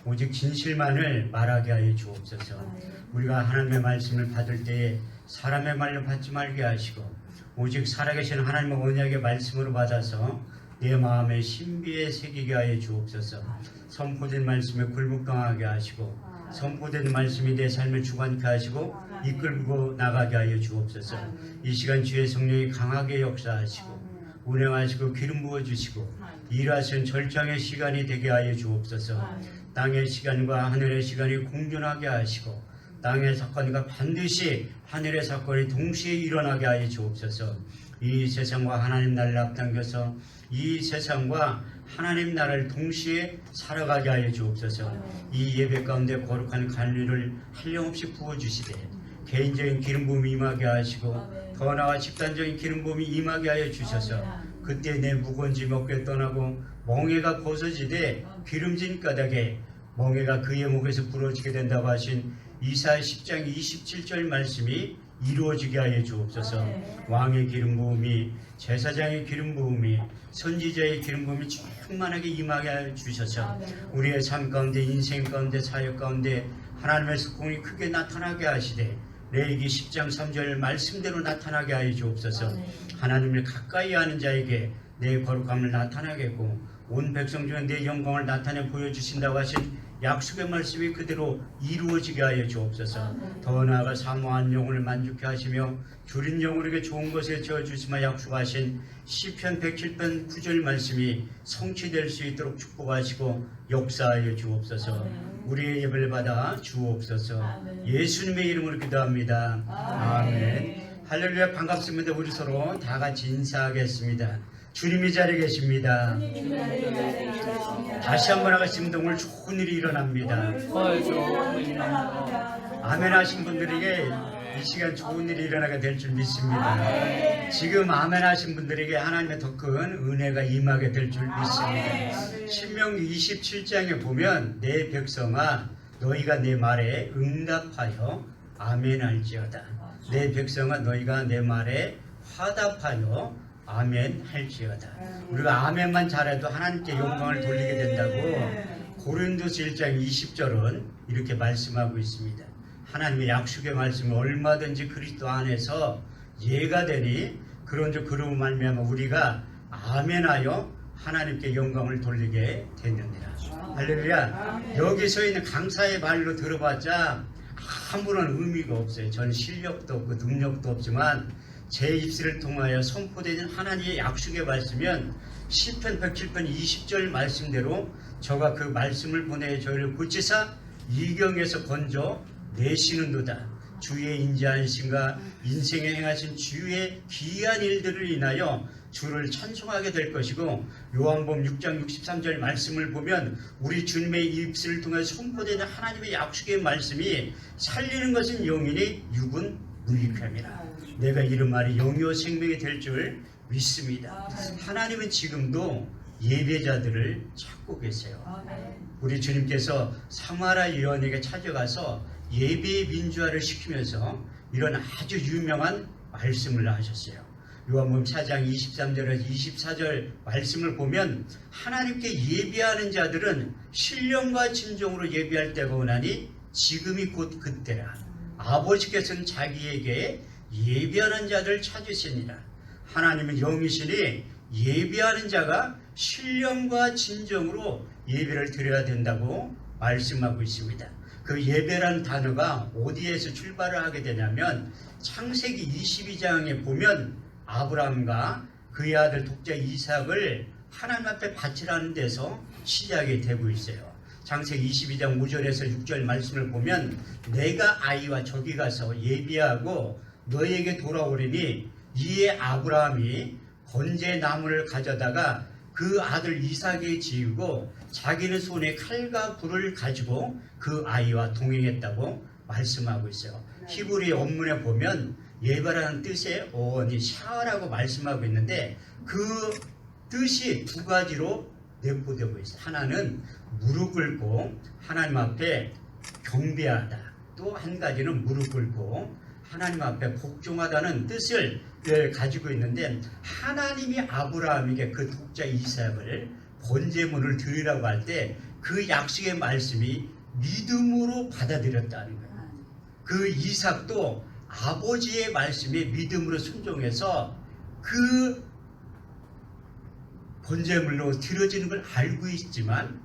오직 진실만을 말하게 하여 주옵소서. 우리가 하나님의 말씀을 받을 때에 사람의 말로 받지 말게 하시고 오직 살아계신 하나님의 언약의 말씀으로 받아서 내 마음의 신비에 새기게 하여 주옵소서. 선포된 말씀에 굴복당하게 하시고 선포된 말씀이 내 삶을 주관케 하시고 이끌고 나가게 하여 주옵소서. 이 시간 주의 성령이 강하게 역사하시고 운행하시고 기름 부어주시고 일하신 절정의 시간이 되게 하여 주옵소서. 땅의 시간과 하늘의 시간이 공존하게 하시고 땅의 사건과 반드시 하늘의 사건이 동시에 일어나게 하여 주옵소서. 이 세상과 하나님 나라를 앞당겨서 이 세상과 하나님 나라를 동시에 살아가게 하여 주옵소서. 이 예배 가운데 거룩한 관리를 한량없이 부어주시되 개인적인 기름 부음이 임하게 하시고 더 나아 집단적인 기름 부음이 임하게 하여 주셔서 그때 내 무거운 짐 어깨 떠나고 멍에가 벗어지되 기름진 까닭에 멍에가 그의 목에서 부러지게 된다고 하신 이사야 10장 27절 말씀이 이루어지게 하여 주옵소서. 왕의 기름 부음이 제사장의 기름 부음이 선지자의 기름 부음이 충만하게 임하게 하여 주셔서 우리의 삶 가운데 인생 가운데 사역 가운데 하나님의 속공이 크게 나타나게 하시되 레위기 10장 3절 말씀대로 나타나게 하여 주옵소서. 하나님을 가까이 하는 자에게 내 거룩함을 나타나겠고 온 백성 중에 내 영광을 나타내 보여주신다고 하신 약속의 말씀이 그대로 이루어지게 하여 주옵소서. 더 나아가 사모한 영혼을 만족케 하시며 줄인 영혼에게 좋은 것에 지어주시마 약속하신 시편 107편 9절 말씀이 성취될 수 있도록 축복하시고 역사하여 주옵소서. 우리의 예배를 받아 주옵소서. 예수님의 이름으로 기도합니다. 아멘. 할렐루야. 반갑습니다. 우리 서로 다 같이 인사하겠습니다. 주님이 자리에 계십니다. 다시 한번 하겠습니다. 오늘 좋은 일이 일어납니다. 아멘 하신 분들에게 이 시간 좋은 일이 일어나게 될 줄 믿습니다. 지금 아멘 하신 분들에게 하나님의 더 큰 은혜가 임하게 될 줄 믿습니다. 신명기 27장에 보면 내 백성아 너희가 내 말에 응답하여 아멘 할지어다. 내 백성아 너희가 내 말에 화답하여 아멘 할지어다. 우리가 아멘만 잘해도 하나님께 영광을 돌리게 된다고 고린도서 1장 20절은 이렇게 말씀하고 있습니다. 하나님의 약속의 말씀이 얼마든지 그리스도 안에서 예가 되니 그런즉 그로 말미암아 우리가 아멘하여 하나님께 영광을 돌리게 됐느니라. 할렐루야. 여기 서 있는 강사의 말로 들어봤자 아무런 의미가 없어요. 전 실력도 없고 능력도 없지만 제 입술을 통하여 선포되는 하나님의 약속의 말씀은 시편 107편 20절 말씀대로 저가 그 말씀을 보내 저희를 고치사 이경에서 건져 내시는도다. 주의 인자하심과 인생에 행하신 주의 기이한 일들을 인하여 주를 찬송하게 될 것이고 요한복음 6장 63절 말씀을 보면 우리 주님의 입술을 통해 선포되는 하나님의 약속의 말씀이 살리는 것은 영이니 육은 무익함이라. 내가 이런 말이 영이요 생명이 될 줄 믿습니다. 하나님은 지금도 예배자들을 찾고 계세요. 우리 주님께서 사마라 여인에게 찾아가서 예배의 민주화를 시키면서 이런 아주 유명한 말씀을 하셨어요. 요한복음 4장 23절에서 24절 말씀을 보면 하나님께 예배하는 자들은 신령과 진정으로 예배할 때가 오나니 지금이 곧 그때라. 아버지께서는 자기에게 예배하는 자들 찾으시니라. 하나님은 영이시니 예배하는 자가 신령과 진정으로 예배를 드려야 된다고 말씀하고 있습니다. 그 예배라는 단어가 어디에서 출발을 하게 되냐면 창세기 22장에 보면 아브라함과 그의 아들 독자 이삭을 하나님 앞에 바치라는 데서 시작이 되고 있어요. 창세기 22장 5절에서 6절 말씀을 보면 내가 아이와 저기 가서 예비하고 너에게 돌아오리니 이에 아브라함이 번제 나무를 가져다가 그 아들 이삭에게 지우고 자기는 손에 칼과 불을 가지고 그 아이와 동행했다고 말씀하고 있어요. 히브리 원문에 보면 예배라는 뜻의 어원이 샤라고 말씀하고 있는데 그 뜻이 두 가지로 내포되고 있어요. 하나는 무릎 꿇고 하나님 앞에 경배하다. 또 한 가지는 무릎 꿇고 하나님 앞에 복종하다는 뜻을 가지고 있는데 하나님이 아브라함에게 그 독자 이삭을 번제물을 드리라고 할 때 그 약속의 말씀이 믿음으로 받아들였다는 거예요. 그 이삭도 아버지의 말씀에 믿음으로 순종해서 그 번제물로 드려지는 걸 알고 있지만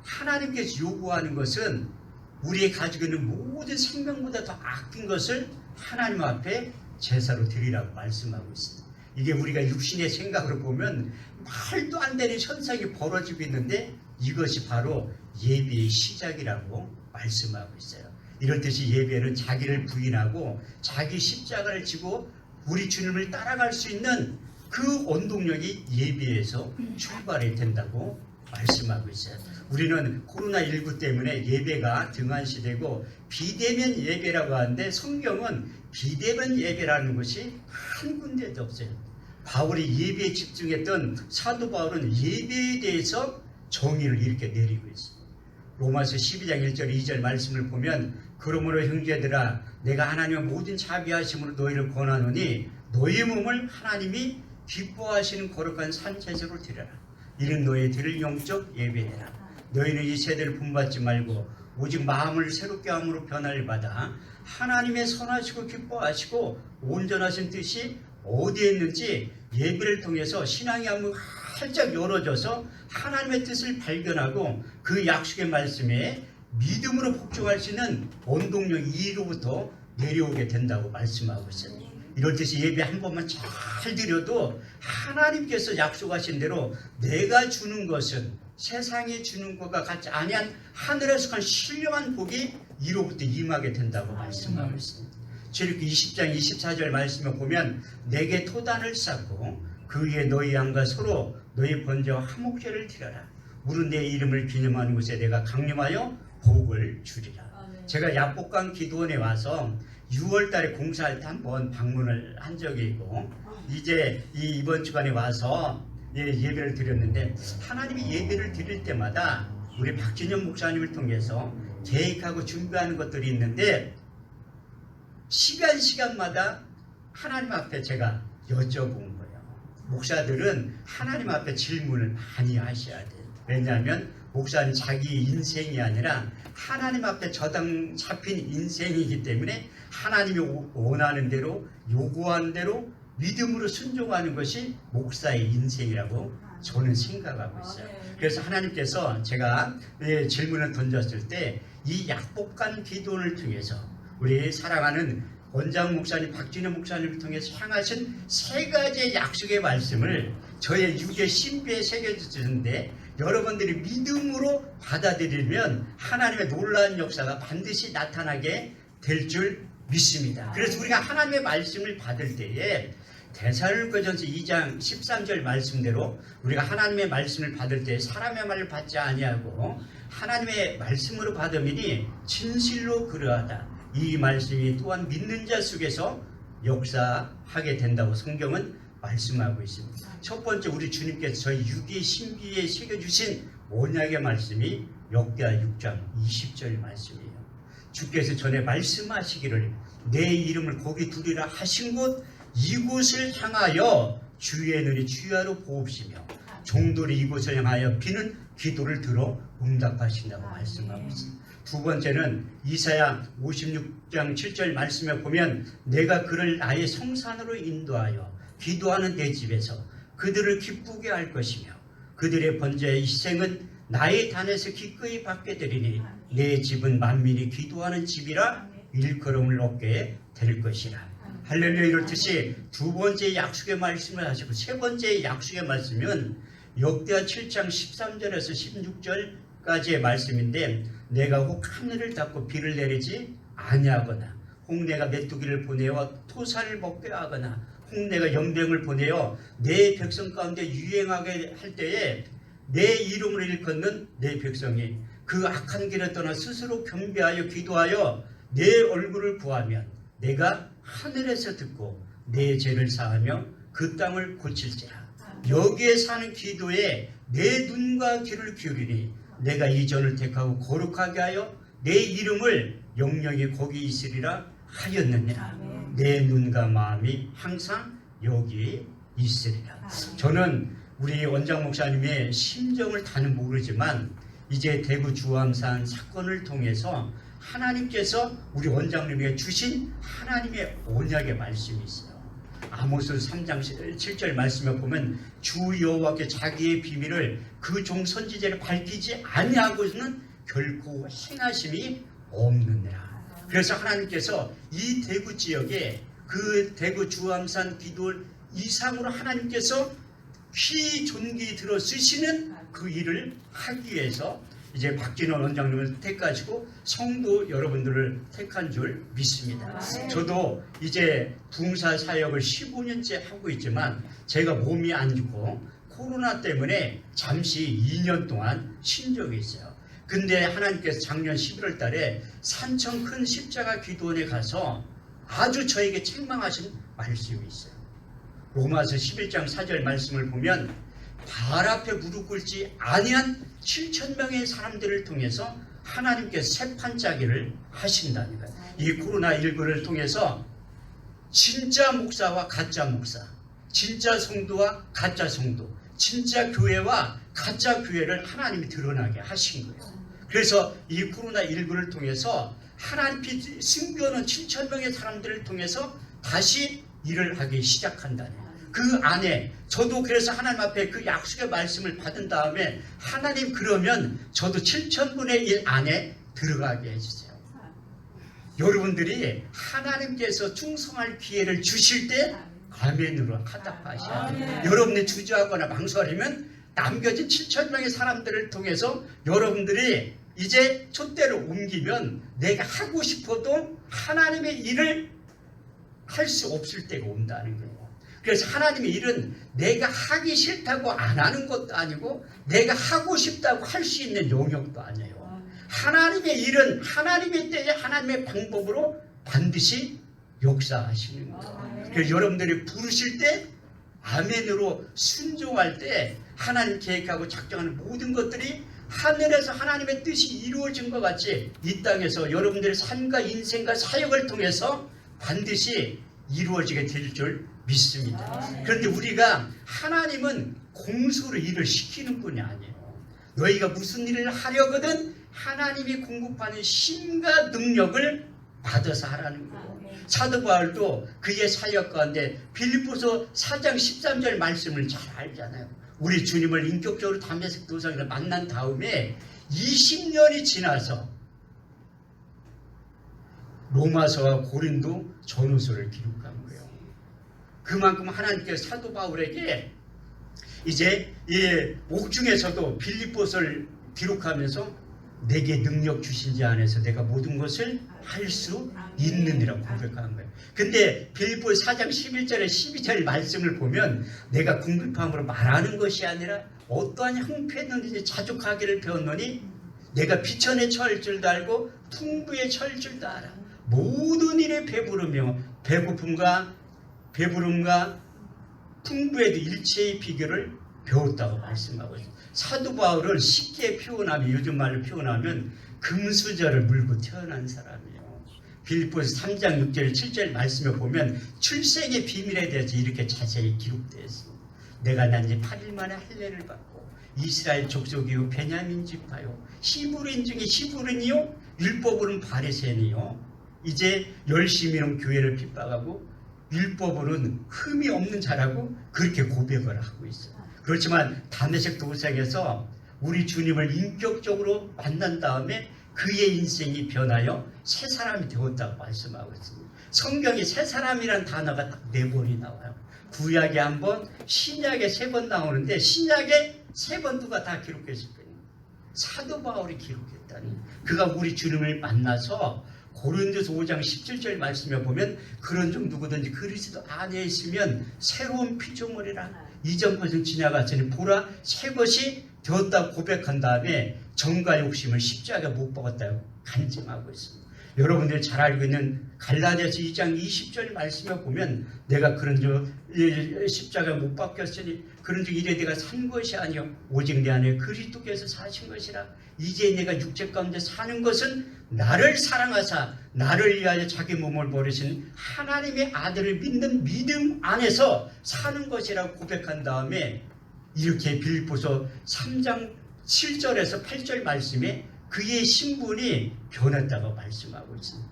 하나님께서 요구하는 것은 우리가 가지고 있는 모든 생명보다 더 아낀 것을 하나님 앞에 제사로 드리라고 말씀하고 있습니다. 이게 우리가 육신의 생각으로 보면 말도 안 되는 현상이 벌어지고 있는데 이것이 바로 예배의 시작이라고 말씀하고 있어요. 이럴 뜻이 예배는 자기를 부인하고 자기 십자가를 지고 우리 주님을 따라갈 수 있는 그 원동력이 예배에서 출발이 된다고 말씀하고 있어요. 우리는 코로나19 때문에 예배가 등한시되고 비대면 예배라고 하는데 성경은 비대면 예배라는 것이 한 군데도 없어요. 바울이 예배에 집중했던 사도 바울은 예배에 대해서 정의를 이렇게 내리고 있습니다. 로마서 12장 1절 2절 말씀을 보면 그러므로 형제들아 내가 하나님의 모든 자비하심으로 너희를 권하노니 너희 몸을 하나님이 기뻐하시는 거룩한 산제사로 드려라. 이는 너희 드릴 영적 예배되라. 너희는 이 세대를 본받지 말고 오직 마음을 새롭게 함으로 변화를 받아 하나님의 선하시고 기뻐하시고 온전하신 뜻이 어디에 있는지 예배를 통해서 신앙의 안문이 활짝 열어져서 하나님의 뜻을 발견하고 그 약속의 말씀에 믿음으로 복종할 수 있는 원동력 이로부터 내려오게 된다고 말씀하고 있습니다. 이럴 때 예배 한 번만 잘 드려도 하나님께서 약속하신 대로 내가 주는 것은 세상이 주는 것과 같지 아니한 하늘에서 간 신령한 복이 이로부터 임하게 된다고 말씀하고 있습니다. 출애굽기 20장 24절 말씀을 보면 내게 토단을 쌓고 그 위에 너희 양과 서로 너희 번제와 화목제를 드려라. 무릇 내 이름을 기념하는 곳에 내가 강림하여 복을 주리라. 제가 약복강 기도원에 와서 6월 달에 공사할 때 한번 방문을 한 적이 있고 이제 이번 주간에 와서 예배를 드렸는데 하나님이 예배를 드릴 때마다 우리 박진영 목사님을 통해서 계획하고 준비하는 것들이 있는데 시간마다 하나님 앞에 제가 여쭤본 거예요. 목사들은 하나님 앞에 질문을 많이 하셔야 돼요. 왜냐하면 목사는 자기 인생이 아니라 하나님 앞에 저당 잡힌 인생이기 때문에 하나님이 원하는 대로 요구하는 대로 믿음으로 순종하는 것이 목사의 인생이라고 저는 생각하고 있어요. 그래서 하나님께서 제가 질문을 던졌을 때 이 약복한 기도를 통해서 우리 사랑하는 원장 목사님, 박진영 목사님을 통해서 향하신 세 가지의 약속의 말씀을 저의 육의 신비에 새겨주는데 여러분들이 믿음으로 받아들이면 하나님의 놀라운 역사가 반드시 나타나게 될 줄 믿습니다. 그래서 우리가 하나님의 말씀을 받을 때에 데살로니가전서 2장 13절 말씀대로 우리가 하나님의 말씀을 받을 때 사람의 말을 받지 아니하고 하나님의 말씀으로 받으니 진실로 그러하다. 이 말씀이 또한 믿는 자 속에서 역사하게 된다고 성경은 말씀하고 있습니다. 첫 번째 우리 주님께서 저희 육의 신비에 새겨주신 언약의 말씀이 역대하 6장 20절 말씀이에요. 주께서 전에 말씀하시기를 내 이름을 거기 두리라 하신 곳 이곳을 향하여 주의 눈이 주야로 보옵시며 종들이 이곳을 향하여 비는 기도를 들어 응답하신다고 말씀하고 있습니다. 두 번째는 이사야 56장 7절 말씀에 보면 내가 그를 나의 성산으로 인도하여 기도하는 내 집에서 그들을 기쁘게 할 것이며 그들의 번제의 희생은 나의 단에서 기꺼이 받게 되리니 내 집은 만민이 기도하는 집이라 일컬음을 얻게 될 것이라. 할렐루야. 이렇듯이 두 번째 약속의 말씀을 하시고 세 번째 약속의 말씀은 역대하 7장 13절에서 16절까지의 말씀인데 내가 혹 하늘을 닫고 비를 내리지 아니하거나 혹 내가 메뚜기를 보내어 토사를 먹게 하거나 혹 내가 연병을 보내어 내 백성 가운데 유행하게 할 때에 내 이름을 일컫는 내 백성이 그 악한 길을 떠나 스스로 겸비하여 기도하여 내 얼굴을 구하면 내가 하늘에서 듣고 내 죄를 사하며 그 땅을 고칠지라. 여기에 사는 기도에 내 눈과 귀를 기울이니 내가 이 전을 택하고 거룩하게 하여 내 이름을 영영이 거기 있으리라 하였느니라. 내 눈과 마음이 항상 여기 있으리라. 저는 우리 원장 목사님의 심정을 다는 모르지만 이제 대구 주암산 사건을 통해서 하나님께서 우리 원장님에게 주신 하나님의 언약의 말씀이 있어요. 아모스 3장 7절 말씀에 보면 주 여호와께 자기의 비밀을 그 종 선지자를 밝히지 아니하고는 결코 행하심이 없느니라. 그래서 하나님께서 이 대구 지역에 그 대구 주암산 기도를 이상으로 하나님께서 귀 존귀 들어 쓰시는 그 일을 하기 위해서 이제 박진원 원장님을 택하시고 성도 여러분들을 택한 줄 믿습니다. 저도 이제 붕사 사역을 15년째 하고 있지만 제가 몸이 안 좋고 코로나 때문에 잠시 2년 동안 쉰 적이 있어요. 근데 하나님께서 작년 11월 달에 산청 큰 십자가 기도원에 가서 아주 저에게 책망하신 말씀이 있어요. 로마서 11장 4절 말씀을 보면 발 앞에 무릎 꿇지 아니한 7,000명의 사람들을 통해서 하나님께서 세판짜기를 하신다는 거예요. 이 코로나19를 통해서 진짜 목사와 가짜 목사, 진짜 성도와 가짜 성도, 진짜 교회와 가짜 교회를 하나님이 드러나게 하신 거예요. 그래서 이 코로나19를 통해서 하나님이 숨겨놓은 7,000명의 사람들을 통해서 다시 일을 하기 시작한다는 거예요. 그 안에 저도 그래서 하나님 앞에 그 약속의 말씀을 받은 다음에 하나님 그러면 저도 7,000분의 1 안에 들어가게 해주세요. 여러분들이 하나님께서 충성할 기회를 주실 때 아멘으로 하답하셔야 돼요. 여러분이 주저하거나 망설이면 남겨진 7,000명의 사람들을 통해서 여러분들이 이제 촛대를 옮기면 내가 하고 싶어도 하나님의 일을 할 수 없을 때가 온다는 거예요. 그래서 하나님의 일은 내가 하기 싫다고 안 하는 것도 아니고 내가 하고 싶다고 할 수 있는 영역도 아니에요. 하나님의 일은 하나님의 때에 하나님의 방법으로 반드시 역사하시는 거예요. 그래서 여러분들이 부르실 때 아멘으로 순종할 때 하나님 계획하고 작정하는 모든 것들이 하늘에서 하나님의 뜻이 이루어진 것 같이 이 땅에서 여러분들의 삶과 인생과 사역을 통해서 반드시 이루어지게 될 줄 믿습니다. 그런데 우리가 하나님은 공수로 일을 시키는 분이 아니에요. 너희가 무슨 일을 하려거든 하나님이 공급하는 힘과 능력을 받아서 하라는 거예요. 사도 바울도 그의 사역 가운데 빌립보서 4장 13절 말씀을 잘 알잖아요. 우리 주님을 인격적으로 담에색 도상에서 만난 다음에 20년이 지나서 로마서와 고린도 전후서를 기록한 거예요. 그만큼 하나님께서 사도 바울에게 이제 이 옥중에서도 빌립보서를 기록하면서 내게 능력 주신 자 안에서 내가 모든 것을 할 수 있느니라고 고백한 거예요. 근데 빌립보서 4장 11절에 12절 말씀을 보면 내가 궁핍함으로 말하는 것이 아니라 어떠한 형편이든지 자족하기를 배웠노니 내가 비천에 처할 줄도 알고 풍부에 처할 줄도 알아. 모든 일에 배부르며 배고픔과 배부름과 풍부에도 일체의 비결을 배웠다고 말씀하고 있어요. 사도 바울은 쉽게 표현하면 요즘 말로 표현하면 금수저를 물고 태어난 사람이에요. 빌립보서 3장 6절 7절 말씀에 보면 출생의 비밀에 대해서 이렇게 자세히 기록되어 있습니다. 내가 난 지 8일 만에 할례를 받고 이스라엘 족속이요 베냐민 지파요 히브리인 중에 히브리인이요 율법으로는 바리새인이요 이제 열심히는 교회를 핍박하고 율법으로는 흠이 없는 자라고 그렇게 고백을 하고 있어요. 그렇지만 다메섹 도상에서 우리 주님을 인격적으로 만난 다음에 그의 인생이 변하여 새 사람이 되었다고 말씀하고 있습니다. 성경에 새 사람이라는 단어가 딱 4번이 나와요. 구약에 1번, 신약에 3번 나오는데 신약에 3번 누가 다 기록했을 거예요. 사도 바울이 기록했다니. 그가 우리 주님을 만나서 고린도서 5장 17절 말씀에 보면 그런 종 누구든지 그리스도 안에 있으면 새로운 피조물이라 이전 것은 지나갔으니 보라 새 것이 되었다고 고백한 다음에 정과 욕심을 십자가에 못 박았다고 간증하고 있습니다. 여러분들이 잘 알고 있는 갈라디아서 2장 20절 말씀에 보면 내가 그런 즉 십자가에 못 박혔으니 그런 즉 이래 내가 산 것이 아니요 오직 내 안에 그리스도께서 사신 것이라 이제 내가 육체 가운데 사는 것은 나를 사랑하사 나를 위하여 자기 몸을 버리신 하나님의 아들을 믿는 믿음 안에서 사는 것이라고 고백한 다음에 이렇게 빌립보서 3장 7절에서 8절 말씀에 그의 신분이 변했다고 말씀하고 있습니다.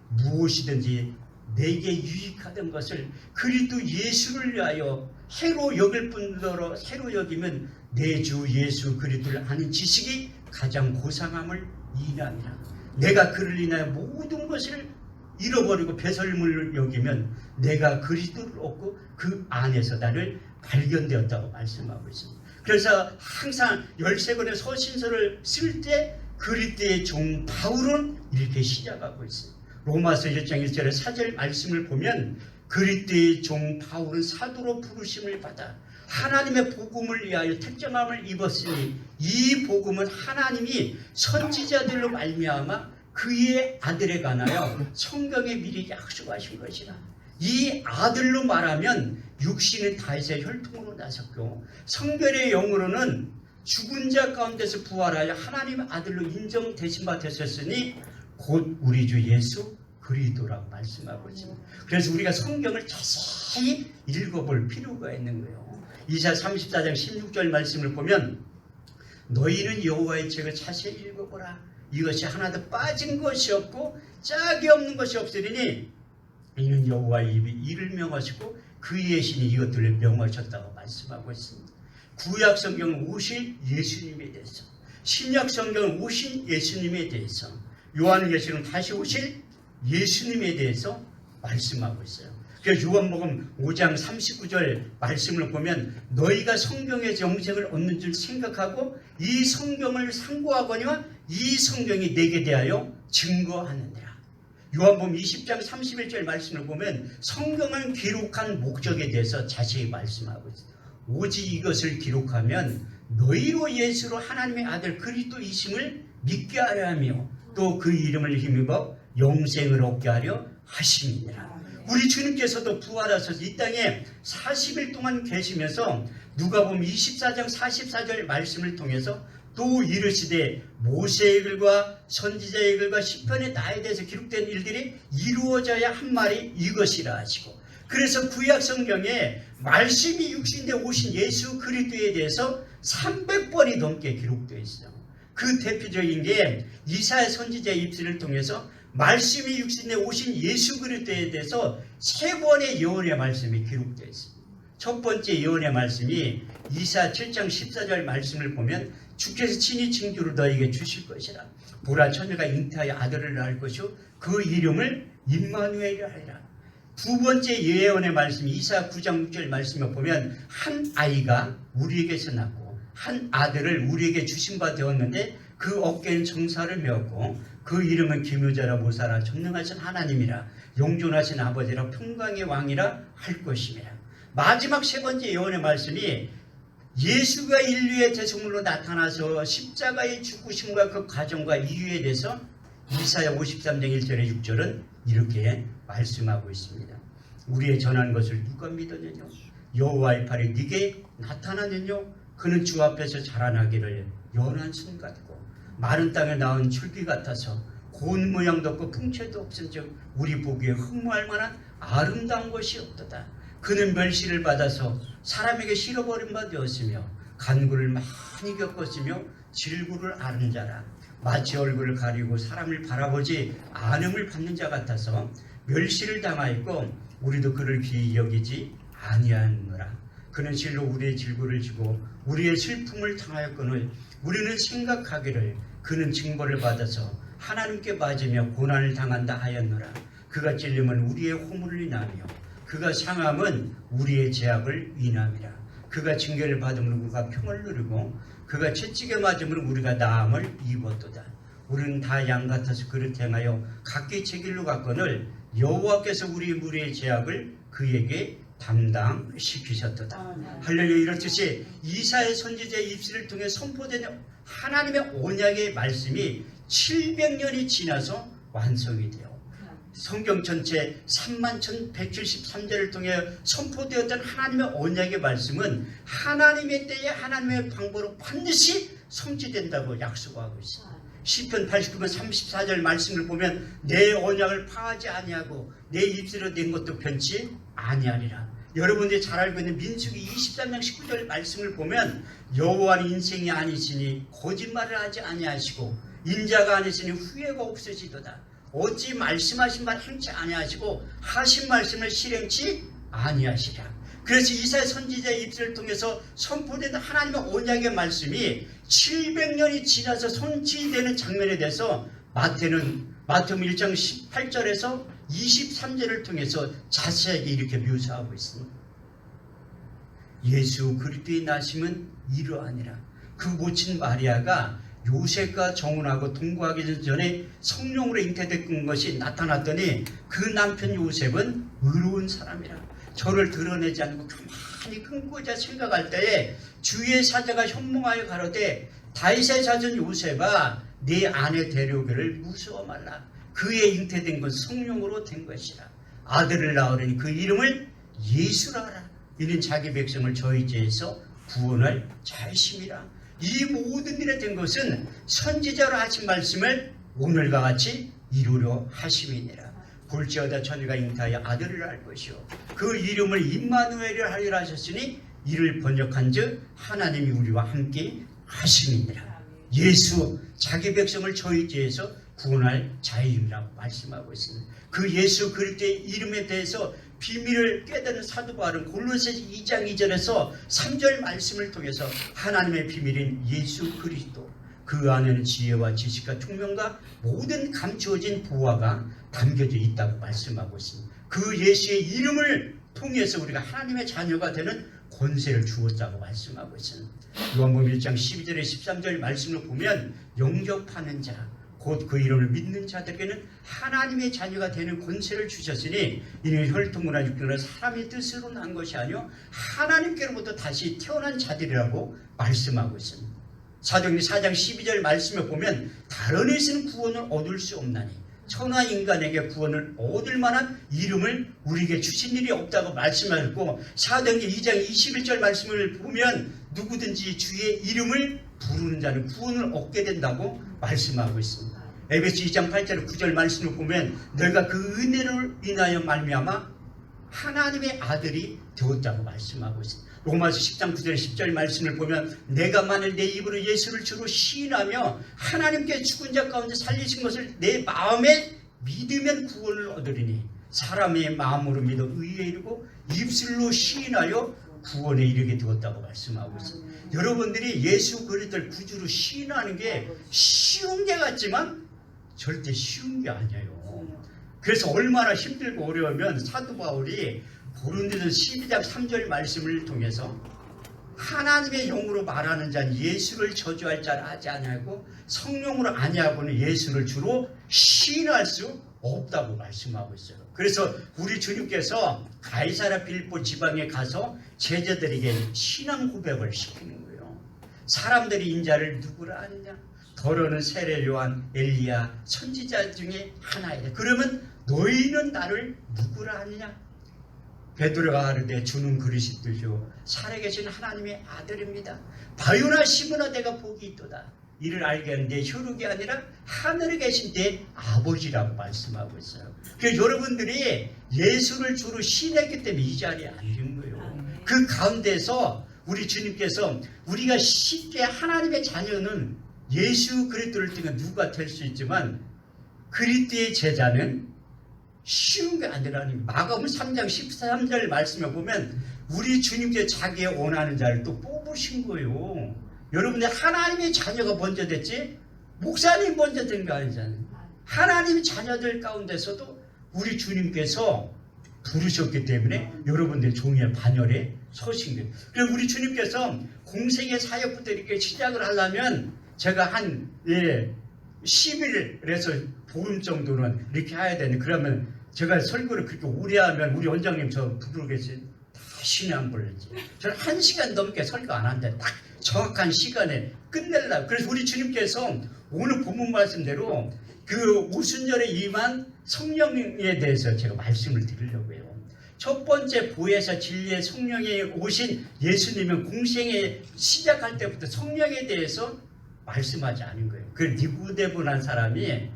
무엇이든지 내게 유익하던 것을 그리스도 예수를 위하여 해로 여길 뿐더러 해로 여기면 내 주 예수 그리스도를 아는 지식이 가장 고상함을 인함이라. 내가 그를 인하여 모든 것을 잃어버리고 배설물을 여기면 내가 그리스도를 얻고 그 안에서 나를 발견되었다고 말씀하고 있습니다. 그래서 항상 13권의 서신서를 쓸 때 그리스도의 종 바울은 이렇게 시작하고 있습니다. 로마서 1장 1절의 4절 말씀을 보면 그리스도의 종 바울은 사도로 부르심을 받아 하나님의 복음을 위하여 택정함을 입었으니 이 복음은 하나님이 선지자들로 말미암아 그의 아들에 관하여 성경에 미리 약속하신 것이라. 이 아들로 말하면 육신은 다윗의 혈통으로 나섰고 성결의 영으로는 죽은 자 가운데서 부활하여 하나님의 아들로 인정되신 바 되셨으니 곧 우리 주 예수 그리스도라고 말씀하고 있습니다. 그래서 우리가 성경을 자세히 읽어볼 필요가 있는 거예요. 이사 34장 16절 말씀을 보면 너희는 여호와의 책을 자세히 읽어보라. 이것이 하나도 빠진 것이 없고 짝이 없는 것이 없으리니 이는 여호와의 입이 이를 명하시고 그의 신이 이것들을 명하셨다고 말씀하고 있습니다. 구약 성경은 오실 예수님에 대해서, 신약 성경은 오신 예수님에 대해서, 요한계시록은 다시 오실 예수님에 대해서 말씀하고 있어요. 그래서 요한복음 5장 39절 말씀을 보면 너희가 성경에서 영생을 얻는 줄 생각하고 이 성경을 상고하거니와 이 성경이 내게 대하여 증거하느니라. 요한복음 20장 31절 말씀을 보면 성경을 기록한 목적에 대해서 자세히 말씀하고 있습니다. 오직 이것을 기록하면 너희로 예수로 하나님의 아들 그리스도이심을 믿게 하려 하며 또 그 이름을 힘입어 영생을 얻게 하려 하심이니라. 우리 주님께서도 부활하셔서 이 땅에 40일 동안 계시면서 누가복음 24장 44절 말씀을 통해서 또 이르시되 모세의 글과 선지자의 글과 시편의 나에 대해서 기록된 일들이 이루어져야 한 말이 이것이라 하시고, 그래서 구약 성경에 말씀이 육신에 오신 예수 그리스도에 대해서 300번이 넘게 기록되어 있어요. 그 대표적인 게 이사야 선지자의 입술을 통해서 말씀이 육신에 오신 예수 그리스도에 대해서 3번의 예언의 말씀이 기록되어 있습니다. 첫 번째 예언의 말씀이 이사야 7장 14절 말씀을 보면 주께서 친히 징조를 너에게 주실 것이라. 보라 처녀가 잉태하여 아들을 낳을 것이요 그 이름을 임마누엘이라 하리라. 두 번째 예언의 말씀 이사야 9장 6절 말씀을 보면 한 아이가 우리에게서 낳고 한 아들을 우리에게 주신 바 되었는데 그 어깨는 정사를 메었고 그 이름은 기묘자라 모사라 전능하신 하나님이라 영존하신 아버지라 평강의 왕이라 할 것임이라. 마지막 세 번째 예언의 말씀이 예수가 인류의 대속물로 나타나서 십자가의 죽으심과 그 과정과 이유에 대해서 이사야 53장 1절에 6절은 이렇게 말씀하고 있습니다. 우리의 전한 것을 누가 믿었느냐? 여호와의 팔이 네게 나타나느냐? 그는 주 앞에서 자라나기를 연한 순 같고 마른 땅에 나온 줄기 같아서 고운 모양도 없고 풍채도 없은즉 우리 보기에 흠모할 만한 아름다운 것이 없도다. 그는 멸시를 받아서 사람에게 실어버린 바 되었으며 간구를 많이 겪었으며 질구를 앓은 자라. 마치 얼굴을 가리고 사람을 바라보지 않음을 받는 자 같아서 멸시를 당하였고 우리도 그를 귀히 여기지 아니하노라. 그는 실로 우리의 질구를 지고 우리의 슬픔을 당하였거늘 우리는 생각하기를 그는 징벌을 받아서 하나님께 맞으며 고난을 당한다 하였노라. 그가 찔림은 우리의 허물을 인하며 그가 상함은 우리의 죄악을 인함이라. 그가 징계를 받으면 우리가 평을 누리고 그가 채찍에 맞으면 우리가 나음을 입었도다. 우리는 다 양 같아서 그릇 행하여 각기 제 길로 갔거늘 여호와께서 우리의 죄악을 그에게 담당시키셨도다. 할렐루야. 이렇듯이 이사야 선지자의 입술을 통해 선포된 하나님의 언약의 말씀이 700년이 지나서 완성이 돼요. 성경 전체 31,173절을 통해 선포되었던 하나님의 언약의 말씀은 하나님의 때에 하나님의 방법으로 반드시 성취된다고 약속하고 있습니다. 시편 89편 34절 말씀을 보면 내 언약을 파하지 아니하고 내 입술로 낸 것도 변치 아니하리라. 여러분들이 잘 알고 있는 민수기 23장 19절 말씀을 보면 여호와는 인생이 아니시니 거짓말을 하지 아니하시고 인자가 아니시니 후회가 없으시도다. 어찌 말씀하신 바 행치 아니하시고 하신 말씀을 실행치 아니하시랴. 그래서 이사야 선지자의 입술을 통해서 선포된 하나님의 언약의 말씀이 700년이 지나서 성취되는 장면에 대해서 마태복음 1장 18절에서 23절을 통해서 자세하게 이렇게 묘사하고 있습니다. 예수 그리스도의 나심은 이러하니라. 그 모친 마리아가 요셉과 정혼하고 동거하기 전에 성령으로 잉태된 것이 나타났더니 그 남편 요셉은 의로운 사람이라. 저를 드러내지 않고 가만히 끊고자 생각할 때에 주의 사자가 현몽하여 가로되 다윗의 자손 요셉아 네 아내 데려오기를 무서워 말라. 그의 잉태된 건 성령으로 된 것이라. 아들을 낳으려니 그 이름을 예수라 하라. 이는 자기 백성을 저희 죄에서 구원할 자이심이라. 이 모든 일에 된 것은 선지자로 하신 말씀을 오늘과 같이 이루려 하심이니라. 볼지어다 처녀가 잉태하여 아들을 낳을 것이요 그 이름을 임마누엘이라 하리라 하셨으니 이를 번역한즉 하나님이 우리와 함께 하심이니라. 예수 자기 백성을 저희 죄에서 구원할 자임이라고 말씀하고 있습니다. 그 예수 그리스도의 이름에 대해서 비밀을 깨닫는 사도 바울은 골로새서 2장 2절에서 3절 말씀을 통해서 하나님의 비밀인 예수 그리스도 그 안에는 지혜와 지식과 총명과 모든 감추어진 보화가 담겨져 있다고 말씀하고 있습니다. 그 예수의 이름을 통해서 우리가 하나님의 자녀가 되는 권세를 주었다고 말씀하고 있습니다. 요한복음 1장 12절에 13절 말씀을 보면 영접하는 자 곧 그 이름을 믿는 자들에게는 하나님의 자녀가 되는 권세를 주셨으니 이는 혈통이나 육체나 사람의 뜻으로 난 것이 아니요 하나님께로부터 다시 태어난 자들이라고 말씀하고 있습니다. 사도행전 4장 12절 말씀에 보면 다른 이에서는 구원을 얻을 수 없나니 천하 인간에게 구원을 얻을 만한 이름을 우리에게 주신 일이 없다고 말씀하셨고 사도행전 2장 21절 말씀을 보면 누구든지 주의 이름을 부르는 자는 구원을 얻게 된다고 말씀하고 있습니다. 에베소 2장 8절 9절 말씀을 보면 너희가 그 은혜를 인하여 말미암아 하나님의 아들이 되었다고 말씀하고 있습니다. 로마서 10장 9절 10절 말씀을 보면 내가 만일 내 입으로 예수를 주로 시인하며 하나님께 죽은 자 가운데 살리신 것을 내 마음에 믿으면 구원을 얻으리니 사람의 마음으로 믿어 의에 이르고 입술로 시인하여 구원에 이르게 되었다고 말씀하고 있습니다. 여러분들이 예수 그리스도를 구주로 시인하는 게 쉬운 게 같지만 절대 쉬운 게 아니에요. 그래서 얼마나 힘들고 어려우면 사도 바울이 고린도서 12장 3절 말씀을 통해서 하나님의 영으로 말하는 자는 예수를 저주할 자를 하지 아니하고 성령으로 아니하고는 예수를 주로 시인할 수 없다고 말씀하고 있어요. 그래서 우리 주님께서 가이사랴 빌립보 지방에 가서 제자들에게 신앙 고백을 시키는 거예요. 사람들이 인자를 누구라 하느냐? 더러는 세례 요한, 엘리야, 선지자 중에 하나이다. 그러면 너희는 나를 누구라 하느냐? 베드로가 하르되 주는 그리스도시요 살아계신 하나님의 아들입니다. 바요나 시므나 내가 복이 있도다. 이를 알게 하는 내 혈육이 아니라 하늘에 계신 내 아버지라고 말씀하고 있어요. 그래서 여러분들이 예수를 주로 신했기 때문에 이 자리에 앉은 거예요. 그 가운데서 우리 주님께서 우리가 쉽게 하나님의 자녀는 예수 그리스도를 통해 누가 될 수 있지만 그리스도의 제자는 쉬운 게 아니라는 마가복음 3장 13절 말씀에 보면 우리 주님께 자기의 원하는 자를 또 뽑으신 거예요. 여러분들 하나님의 자녀가 먼저 됐지 목사님 먼저 된 거 아니잖아요. 하나님의 자녀들 가운데서도 우리 주님께서 부르셨기 때문에 여러분들 종의 반열에 서신 거예요. 그리고 우리 주님께서 공생의 사역부터 이렇게 시작을 하려면 제가 한 10일에서 보름 정도는 이렇게 해야 되는데 그러면 제가 설교를 그렇게 오래 하면 우리 원장님 저 부르겠지 다 신이 안 불렀지. 저는 1시간 넘게 설교 안 하는데 딱 정확한 시간에 끝내려고. 그래서 우리 주님께서 오늘 본문 말씀대로 그 오순절에 임한 성령에 대해서 제가 말씀을 드리려고 해요. 첫 번째 보혜사 진리의 성령이 오신 예수님은 공생에 시작할 때부터 성령에 대해서 말씀하지 않은 거예요. 그 니고데모라는 사람이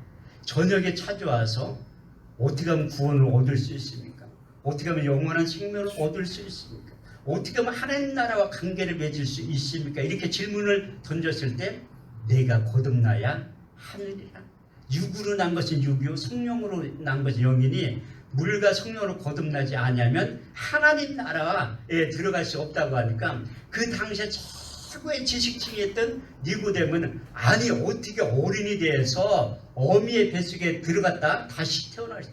저녁에 찾아와서 어떻게 하면 구원을 얻을 수 있습니까? 어떻게 하면 영원한 생명을 얻을 수 있습니까? 어떻게 하면 하나님 나라와 관계를 맺을 수 있습니까? 이렇게 질문을 던졌을 때 내가 거듭나야 하느니라. 육으로 난 것은 육이요 성령으로 난 것은 영이니 물과 성령으로 거듭나지 않으면 하나님 나라에 들어갈 수 없다고 하니까 그 당시에 최고의 지식층이었던 니고데모는 아니 어떻게 어린이 돼서 어미의 뱃속에 들어갔다 다시 태어날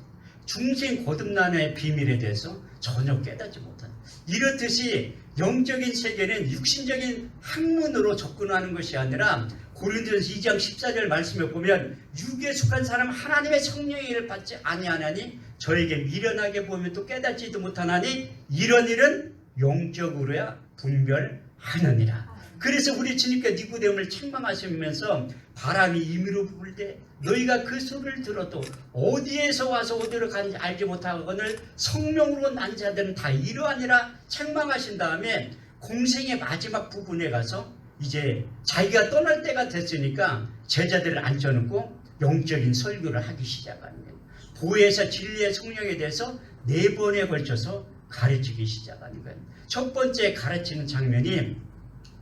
중생 거듭남의 비밀에 대해서 전혀 깨닫지 못한 이렇듯이 영적인 세계는 육신적인 학문으로 접근하는 것이 아니라 고린도전서 2장 14절 말씀에 보면 육에 속한 사람 하나님의 성령의 일을 받지 아니하나니 저에게 미련하게 보면 또 깨닫지도 못하나니 이런 일은 영적으로야 분별하느니라. 그래서 우리 주님께 니고데모를 책망하시면서 바람이 임의로 불 때 너희가 그 소리를 들어도 어디에서 와서 어디로 가는지 알지 못하거늘 성령으로 난 자들은 다 이러하니라 책망하신 다음에 공생의 마지막 부분에 가서 이제 자기가 떠날 때가 됐으니까 제자들을 앉혀놓고 영적인 설교를 하기 시작합니다. 보혜사 진리의 성령에 대해서 4번에 걸쳐서 가르치기 시작하는 거예요. 첫 번째 가르치는 장면이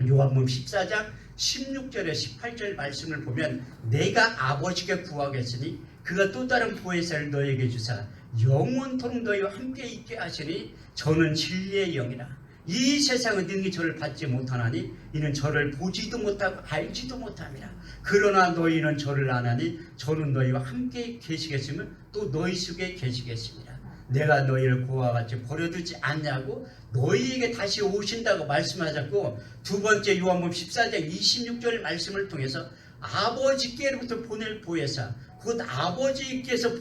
요한복음 14장 16절에 18절 말씀을 보면 내가 아버지께 구하겠으니 그가 또 다른 보혜사를 너에게 주사 영원토록 너희와 함께 있게 하시니 저는 진리의 영이라. 이 세상은 능히 저를 받지 못하나니 이는 저를 보지도 못하고 알지도 못함이라. 그러나 너희는 저를 아나니 저는 너희와 함께 계시겠으면 또 너희 속에 계시겠습니다. 내가 너희를 고와 같이 버려두지 않냐고 너희에게 다시 오신다고 말씀하셨고 두 번째 요한복음 14장 26절 말씀을 통해서 아버지께로부터 보낼 보혜사 곧 아버지께서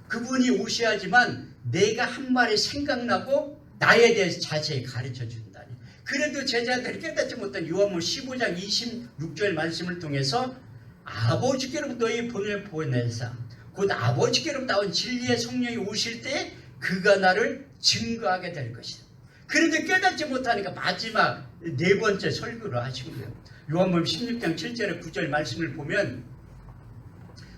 그분이 오셔야지만 내가 한 말이 생각나고 나에 대해서 자세히 가르쳐 준다니. 그래도 제자들이 깨닫지 못한 요한복음 15장 26절 말씀을 통해서 아버지께로부터 너희 보낼 보혜사 곧 아버지께로부터 나온 진리의 성령이 오실 때 그가 나를 증거하게 될 것이다. 그런데 깨닫지 못하니까 마지막 4번째 설교를 하신 거예요. 요한복음 16장 7절에 9절 말씀을 보면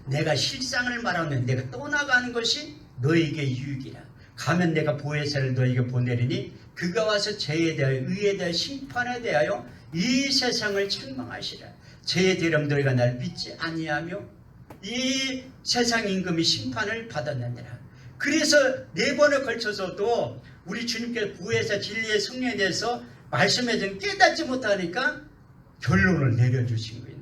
내가 실상을 말하면 내가 떠나가는 것이 너에게 유익이라. 가면 내가 보혜사를 너에게 보내리니 그가 와서 죄에 대하여 의에 대하여 심판에 대하여 이 세상을 책망하시라. 죄에 대하여 너희가 날 믿지 아니하며 이 세상 임금이 심판을 받았느니라. 그래서 4번에 걸쳐서도 우리 주님께서 보혜사 진리의 성령에 대해서 말씀해준 깨닫지 못하니까 결론을 내려주신 거예요.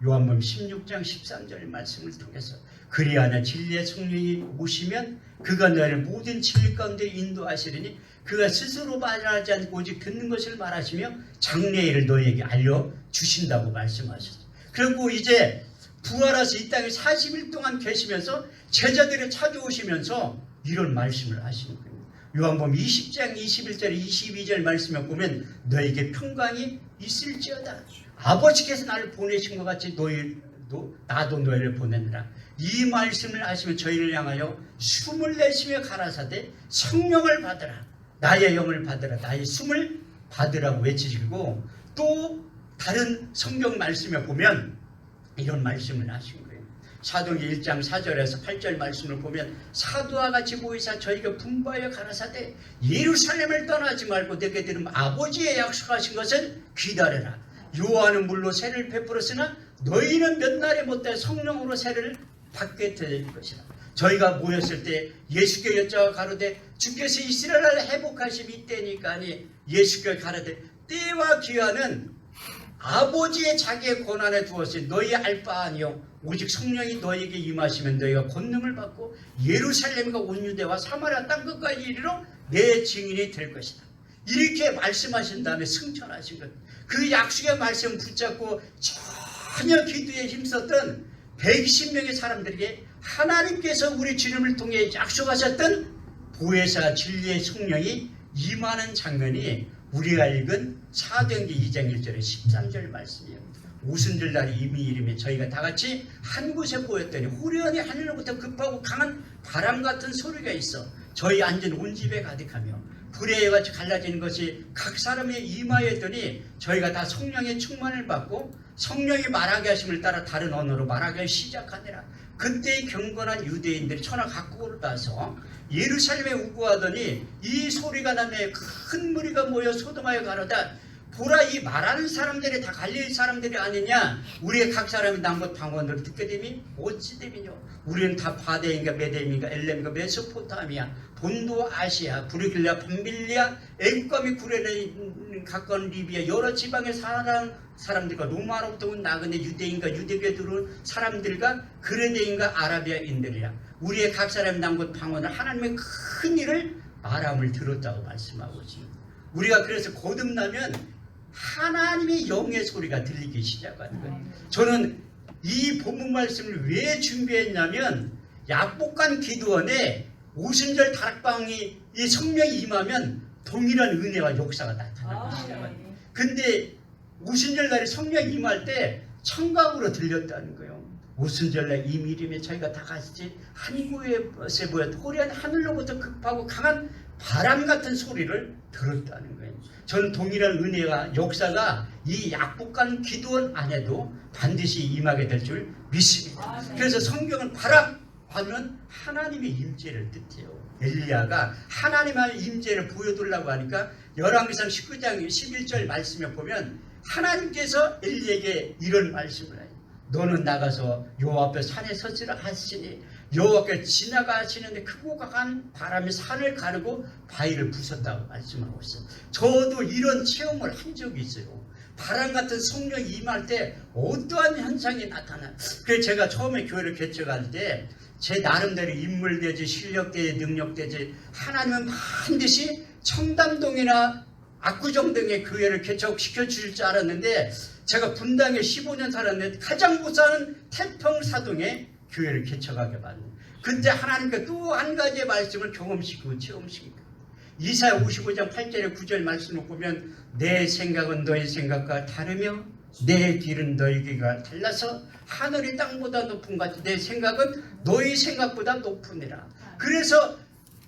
요한복음 16장 13절 말씀을 통해서 그리하나 진리의 성령이 오시면 그가 너희를 모든 진리 가운데 인도하시리니 그가 스스로 말하지 않고 오직 듣는 것을 말하시며 장래의 일을 너희에게 알려주신다고 말씀하셨어요. 그리고 이제 부활하셔서 이 땅에 40일 동안 계시면서 제자들을 찾아오시면서 이런 말씀을 하시는 거예요. 요한복음 20장 21절 22절 말씀에 보면 너에게 평강이 있을지어다. 아버지께서 나를 보내신 것 같이 너희도 나도 너희를 보내느라. 이 말씀을 하시면 저희를 향하여 숨을 내쉬며 가라사대 성령을 받으라. 나의 영을 받으라. 나의 숨을 받으라고 외치시고 또 다른 성경 말씀에 보면 이런 말씀을 하신 거예요. 사도행전 1장 4절에서 8절 말씀을 보면 사도와 같이 모이사 저희가 분부하여 가라사대 예루살렘을 떠나지 말고 내게 들은 아버지의 약속하신 것을 기다려라. 요한은 물로 세를 베풀었으나 너희는 몇 날에 못해 성령으로 세를 받게 될 것이라. 저희가 모였을 때 예수께 여쭤가 가로되 주께서 이스라엘을 회복하심이 이때니까니 예수께 가로되 때와 기한은 아버지의 자기의 권한에 두었으니 너희 알 바 아니요 오직 성령이 너희에게 임하시면 너희가 권능을 받고 예루살렘과 온 유대와 사마리아 땅끝까지 이르러 내 증인이 될 것이다. 이렇게 말씀하신 다음에 승천하신 것. 그 약속의 말씀 붙잡고 전혀 기도에 힘썼던 120명의 사람들에게 하나님께서 우리 주님을 통해 약속하셨던 보혜사 진리의 성령이 임하는 장면이 우리가 읽은 사도행전 2장 1절에 13절 말씀이에요. 오순절 날이 이미 이르면 저희가 다같이 한 곳에 모였더니 후련히 하늘로부터 급하고 강한 바람 같은 소리가 있어 저희 앉은 온 집에 가득하며 불의 같이 갈라지는 것이 각 사람의 이마였더니 저희가 다 성령의 충만을 받고 성령이 말하게 하심을 따라 다른 언어로 말하기 시작하니라. 그때의 경건한 유대인들이 천하 각국으로 나서 예루살렘에 우구하더니 이 소리가 나매 큰 무리가 모여 소돔하여 가로다. 보라, 이 말하는 사람들이 다 갈릴리 사람들이 아니냐. 우리의 각 사람이 남곳 방언으로 듣게 되니 어찌 됨이뇨. 우리는 다 바데인가 메데인가 엘렘인가 메소포타미아 본도 아시아 브르길라 밤빌리아 애국과 및 구레네 가까운 리비아 여러 지방의 사람들과 로마로부터 온 나그네 유대인과 유대교에 들어온 사람들과 그레네인과 아라비아인들이라. 우리의 각 사람이 남곳 방언을 하나님의 큰 일을 말함을 들었다고 말씀하고 있습니다. 우리가 그래서 거듭나면 하나님의 영의 소리가 들리기 시작하는 거예요. 저는 이 본문 말씀을 왜 준비했냐면 약복한 기도원에 오순절 다락방이 이 성령이 임하면 동일한 은혜와 역사가 나타나기 시작합니다. 근데 오순절 날에 성령이 임할 때 청각으로 들렸다는 거예요. 오순절날 이 미림에 저희가 다 같이 한 곳에 모여 호련한 하늘로부터 급하고 강한 바람 같은 소리를 들었다는 거예요. 저는 동일한 은혜와 역사가 이 약복한 기도원 안에도 반드시 임하게 될 줄 믿습니다. 그래서 성경은 바람하면 하나님의 임재를 뜻해요. 엘리야가 하나님의 임재를 보여주려고 하니까 열왕기상 19장 11절 말씀에 보면 하나님께서 엘리에게 이런 말씀을 해요. 너는 나가서 여호와 앞에 산에 서지라 하시니 여호와께 지나가시는데 크고 강한 바람이 산을 가르고 바위를 부쉈다고 말씀하고 있어요. 저도 이런 체험을 한 적이 있어요. 바람 같은 성령이 임할 때 어떠한 현상이 나타나요. 그래서 제가 처음에 교회를 개척할 때 제 나름대로 인물되지 실력되지 능력되지 하나님은 반드시 청담동이나 압구정 등의 교회를 개척시켜 줄 줄 알았는데 제가 분당에 15년 살았는데 가장 못 사는 태평사동에 교회를 개척하게 만든. 그때 하나님께 또 한 가지의 말씀을 경험시키고 체험시키고 이사야 55장 8절에 9절 말씀을 보면 내 생각은 너희 생각과 다르며 내 길은 너희 길과 달라서 하늘이 땅보다 높은 것 같이 내 생각은 너희 생각보다 높으니라. 그래서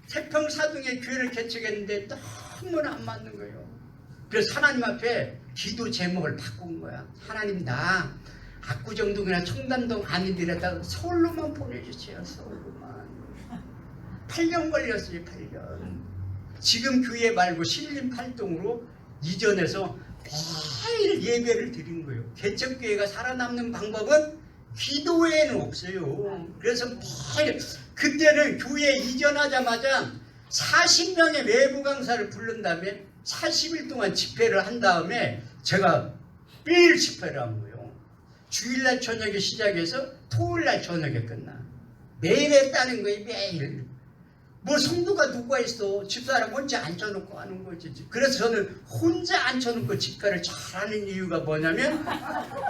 태평사동에 교회를 개척했는데 너무나 안 맞는 거예요. 그래서 하나님 앞에 기도 제목을 바꾼 거야. 하나님 나 압구정동이나 청담동 아니더라도 서울로만 보내주세요. 서울로만. 8년 걸렸어요. 8년. 지금 교회 말고 신림8동으로 이전해서 매일 예배를 드린 거예요. 개척교회가 살아남는 방법은 기도 외에는 없어요. 그래서 매일 그때는 교회 이전하자마자 40명의 외부 강사를 부른 다음에 40일 동안 집회를 한 다음에 제가 매일 집회를 한 거예요. 주일날 저녁에 시작해서 토요일날 저녁에 끝나. 매일 했다는 거예요. 매일. 뭐 성도가 누가 있어. 집사람 혼자 앉혀놓고 하는 거지. 그래서 저는 혼자 앉혀놓고 집회를 잘하는 이유가 뭐냐면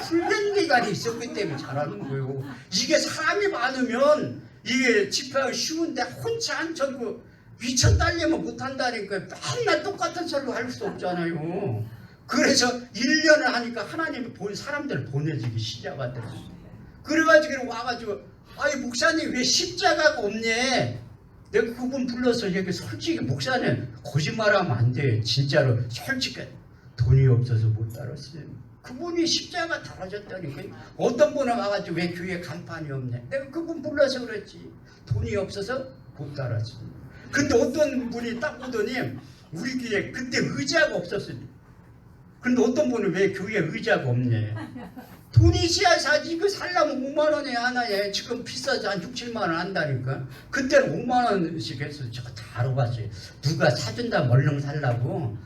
훈련 기간이 있었기 때문에 잘하는 거예요. 이게 사람이 많으면 이게 집회가 쉬운데 혼자 앉혀놓고 미쳐 딸리면 못한다니까. 맨날 똑같은 소리로 할 수 없잖아요. 그래서 1년을 하니까 하나님이 본 사람들을 보내주기 시작하더라고요. 그래가지고 와가지고 아이 목사님 왜 십자가가 없냐. 내가 그분 불러서 얘기 솔직히 목사님 거짓말하면 안 돼. 진짜로 솔직히 돈이 없어서 못 따랐어요. 그분이 십자가 달아졌다니까. 어떤 분은 와가지고 왜 교회에 간판이 없냐. 내가 그분 불러서 그랬지. 돈이 없어서 못 따랐어. 근데 어떤 분이 딱 오더니 우리 교회에 그때 의자가 없었어요. 근데 어떤 분은 왜 교회에 의자가 없냐. 돈이 있어야 사지. 그 살려면 5만 원에 하나에 지금 비싸지 한 6, 7만 원 한다니까. 그때는 5만 원씩 해서 제가 다 알아봤어요. 누가 사준다 얼른 살라고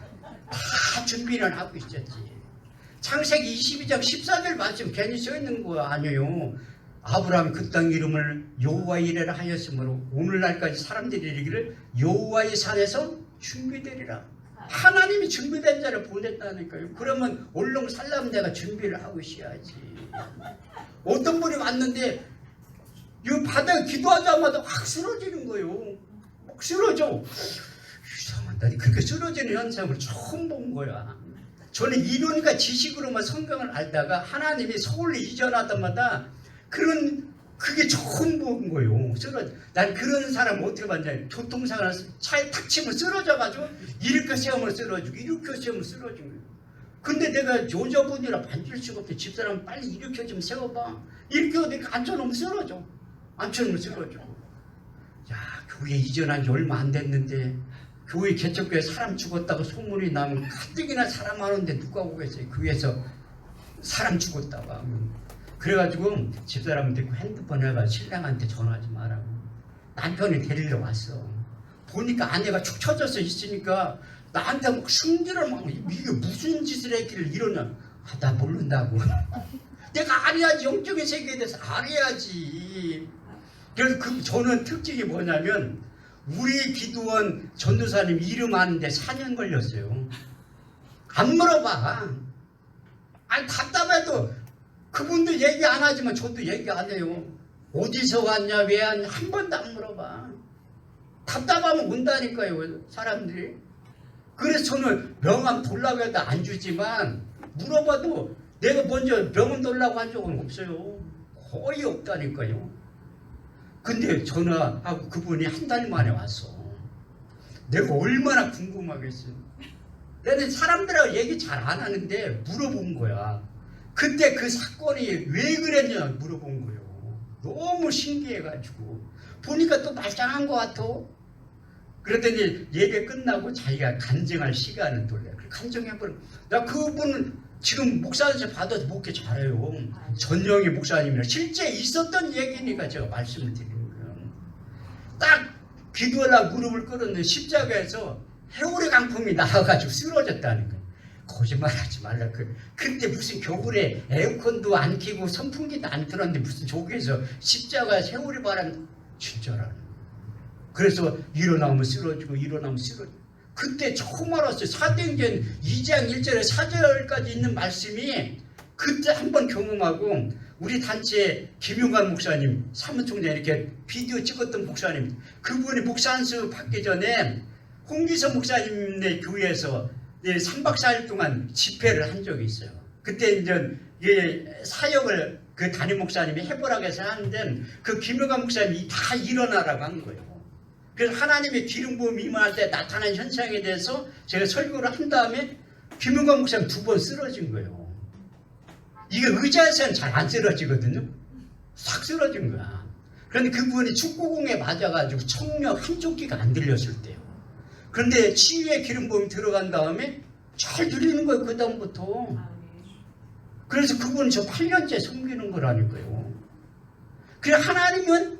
다 준비는 하고 있었지. 창세기 22장 14절 말씀 괜히 써있는 거 아니에요. 아브라함 그 땅 이름을 여호와 이레라 하였으므로 오늘날까지 사람들이 이르기를 여호와의 산에서 준비되리라. 하나님이 준비된 자를 보냈다니까요. 그러면 얼른 살려면 내가 준비를 하고 있어야지. 어떤 분이 왔는데 이 바닥에 기도하자마자 확 쓰러지는 거예요. 막 쓰러져. 이상하다. 그렇게 쓰러지는 현상을 처음 본 거야. 저는 이론과 지식으로만 성경을 알다가 하나님이 서울로 이전하다마다 그게 처음 본 거예요. 난 그런 사람 어떻게 봤냐. 교통사고 차에 탁 치면 쓰러져가지고 이렇게 세우면 쓰러지고 이렇게 세우면 쓰러진 거예요. 근데 내가 여자분이라 만질 수가 없대. 집사람 빨리 이렇게 좀 세워봐. 이렇게 어디 앉혀놓으면 쓰러져. 암처럼 쓰러지고. 야, 교회 이전한 지 얼마 안 됐는데 교회 개척교회 사람 죽었다고 소문이 나면 가뜩이나 사람 많은데 누가 오겠어요. 교회에서 사람 죽었다고 하면. 그래가지고 집사람 듣고 핸드폰 해가 신랑한테 전화하지 말라고. 남편이 데리러 왔어. 보니까 아내가 축 처져서 있으니까 나한테 막 승질을 막 이게 무슨 짓을 했기를 이러냐. 아, 나 모른다고. 내가 알아야지. 영적인 세계에 대해서 알아야지. 그래서 저는 특징이 뭐냐면 우리 기도원 전도사님 이름 아는데 4년 걸렸어요. 안 물어봐. 아니 답답해도 그분도 얘기 안 하지만 저도 얘기 안 해요. 어디서 왔냐 왜 왔냐 한 번도 안 물어봐. 답답하면 온다니까요 사람들이. 그래서 저는 명함 돌라고 해도 안 주지만 물어봐도 내가 먼저 명함 돌라고 한 적은 없어요. 거의 없다니까요. 근데 전화하고 그분이 한 달 만에 왔어. 내가 얼마나 궁금하겠어. 내가 사람들하고 얘기 잘 안 하는데 물어본 거야. 그때 그 사건이 왜 그랬냐 물어본 거예요. 너무 신기해가지고 보니까 또 말짱한 것 같아. 그랬더니 예배 끝나고 자기가 간증할 시간을 돌려. 간증해버려. 나 그분 지금 목사한테 받아서 목회 잘해요. 전영희 목사님이랑 실제 있었던 얘기니까 제가 말씀을 드리는 거예요. 딱 기도하려고 무릎을 꿇었는데 십자가에서 해오리 강풍이 나와가지고 쓰러졌다는 거예요. 거짓말하지 말라. 그때 무슨 겨울에 에어컨도 안 켜고 선풍기도 안 틀었는데 무슨 저기에서 십자가 세월이 바람 진짜라는. 그래서 일어나면 쓰러지고 일어나면 쓰러지고. 그때 처음 알았어요. 사도행전 2장 1절에 4절까지 있는 말씀이 그때 한번 경험하고 우리 단체 김용관 목사님 사무총장 이렇게 비디오 찍었던 목사님 그분이 목사 안수 받기 전에 홍기서 목사님네 교회에서 3박 4일 동안 집회를 한 적이 있어요. 그때 이제 사역을 그 담임 목사님이 해보라고 해서 하는데 그 김용관 목사님이 다 일어나라고 한 거예요. 그래서 하나님의 기름 부음이 임할 때 나타난 현상에 대해서 제가 설교를 한 다음에 김용관 목사님 2번 쓰러진 거예요. 이게 의자에서는 잘 안 쓰러지거든요. 싹 쓰러진 거야. 그런데 그분이 축구공에 맞아가지고 청력 한쪽 귀가 안 들렸을 때요. 그런데 치유의 기름 부음이 들어간 다음에 잘 들리는 거예요. 그 다음부터. 그래서 그분은 저 8년째 섬기는 거라니까요. 그래 하나님은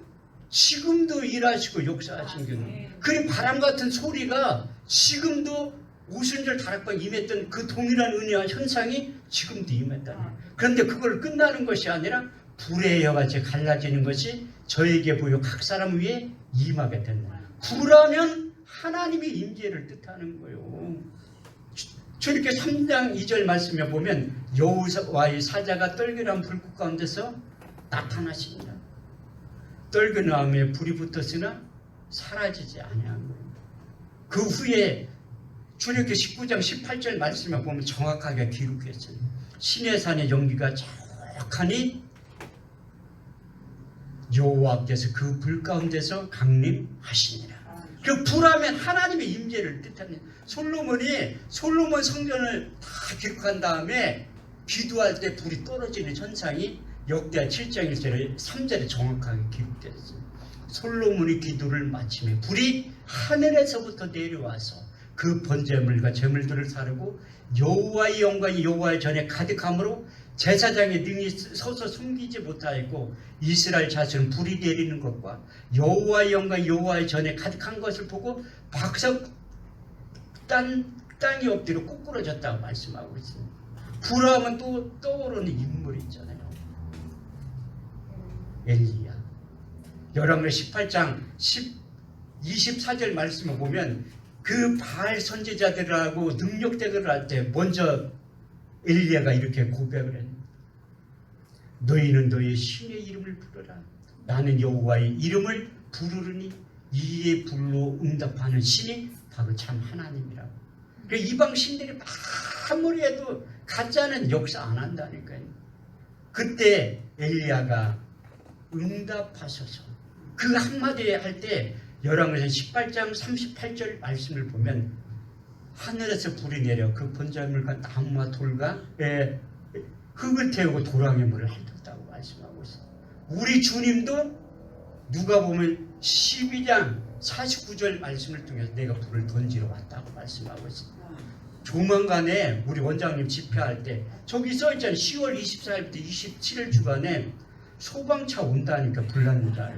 지금도 일하시고 역사하신 거예요. 그 바람 같은 소리가 지금도 오순절 다락방 임했던 그 동일한 은혜와 현상이 지금도 임했다는 거예요. 그런데 그걸 끝나는 것이 아니라 불의 여같이 갈라지는 것이 저에게 보여 각 사람 위에 임하게 된다. 불하면 하나님의 임재를 뜻하는 거예요. 저렇게 3장 2절 말씀에 보면 여호와의 사자가 떨기란 불꽃 가운데서 나타나십니다. 떨그나음에 불이 붙었으나 사라지지 아니한 거예요. 그 후에 출애굽기 19장 18절 말씀에 보면 정확하게 기록했어요. 시내산의 연기가 정확하니 여호와께서 그 불 가운데서 강림하시니라. 그 불하면 하나님의 임재를 뜻하는 솔로몬이 솔로몬 성전을 다 기록한 다음에 기도할 때 불이 떨어지는 현상이 역대하 7장 1절에 3절에 정확하게 기록됐어요. 솔로몬이 기도를 마치며 불이 하늘에서부터 내려와서 그 번제물과 제물들을 사르고 여호와의 영광이 여호와의 전에 가득함으로 제사장의 능히 서서 숨기지 못하였고 이스라엘 자손은 불이 내리는 것과 여호와의 영광이 여호와의 전에 가득한 것을 보고 박석 땅이 엎드려 꼬꾸러졌다고 말씀하고 있습니다. 불하면 또 떠오르는 인물이 있잖아요. 엘리야. 열왕기 18장 24절 말씀을 보면 그 바알 선지자들하고 능력대결을 할 때 먼저 엘리야가 이렇게 고백을 했습니다. 너희는 너희 신의 이름을 부르라. 나는 여호와의 이름을 부르르니 이의 불로 응답하는 신이 바로 참 하나님이라고. 그러니까 이방 신들이 아무리 해도 가짜는 역사 안 한다니까요. 그때 엘리야가 응답하셔서 그 한마디 할 때 열왕기상 18장 38절 말씀을 보면 하늘에서 불이 내려 그 번제물과 나무와 돌과 흙을 태우고 도랑의 물을 핥았다고 말씀하고 있어요. 우리 주님도 누가 보면 12장 49절 말씀을 통해서 내가 불을 던지러 왔다고 말씀하고 있습니다. 조만간에 우리 원장님 집회할 때 저기 써있잖아요. 10월 24일부터 27일 주간에 소방차 온다니까 불납니다.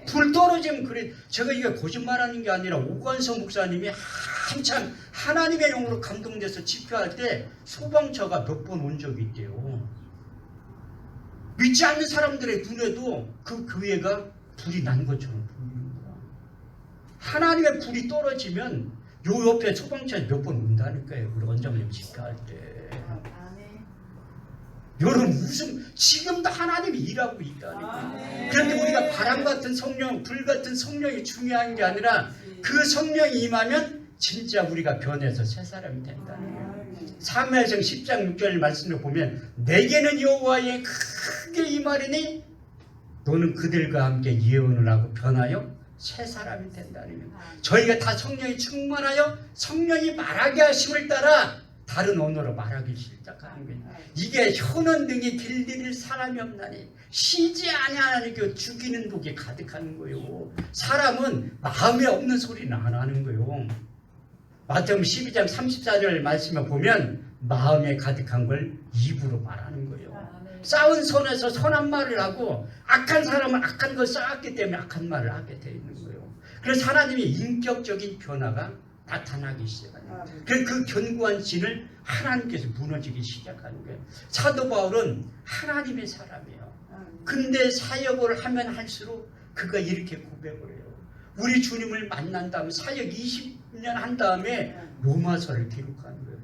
불 떨어지면 그래. 제가 이게 거짓말하는 게 아니라 오관성 목사님이 한참 하나님의 영으로 감동돼서 집회할 때 소방차가 몇 번 온 적이 있대요. 믿지 않는 사람들의 눈에도 그 교회가 불이 난 것처럼 보이는 거야. 하나님의 불이 떨어지면 요 옆에 소방차 몇 번 온다니까요. 우리 원장님 집회할 때. 여러분 무슨 지금도 하나님이 일하고 있다니까요. 그런데 우리가 바람 같은 성령, 불 같은 성령이 중요한 게 아니라 그 성령이 임하면 진짜 우리가 변해서 새 사람이 된다는 거예요. 사무엘상 10장 6절 말씀을 보면 내게는 여호와의 크게 임하리니 너는 그들과 함께 예언을 하고 변하여 새 사람이 된다는 거예요. 저희가 다 성령이 충만하여 성령이 말하게 하심을 따라 다른 언어로 말하기 시작하는 거예요. 이게 혀는 등에 길들일 사람이 없나니 쉬지 아니하니 그 죽이는 독이 가득하는 거예요. 사람은 마음에 없는 소리는 안 하는 거예요. 마태복음 12장 34절 말씀을 보면 마음에 가득한 걸 입으로 말하는 거예요. 싸운 손에서 선한 말을 하고 악한 사람은 악한 걸 쌓았기 때문에 악한 말을 하게 되어 있는 거예요. 그래서 하나님의 인격적인 변화가 나타나기 시작합니다. 그래서 그 견고한 진을 하나님께서 무너지기 시작하는 거예요. 사도 바울은 하나님의 사람이에요. 근데 사역을 하면 할수록 그가 이렇게 고백을 해요. 우리 주님을 만난 다음에 사역 20년 한 다음에 로마서를 기록한 거예요.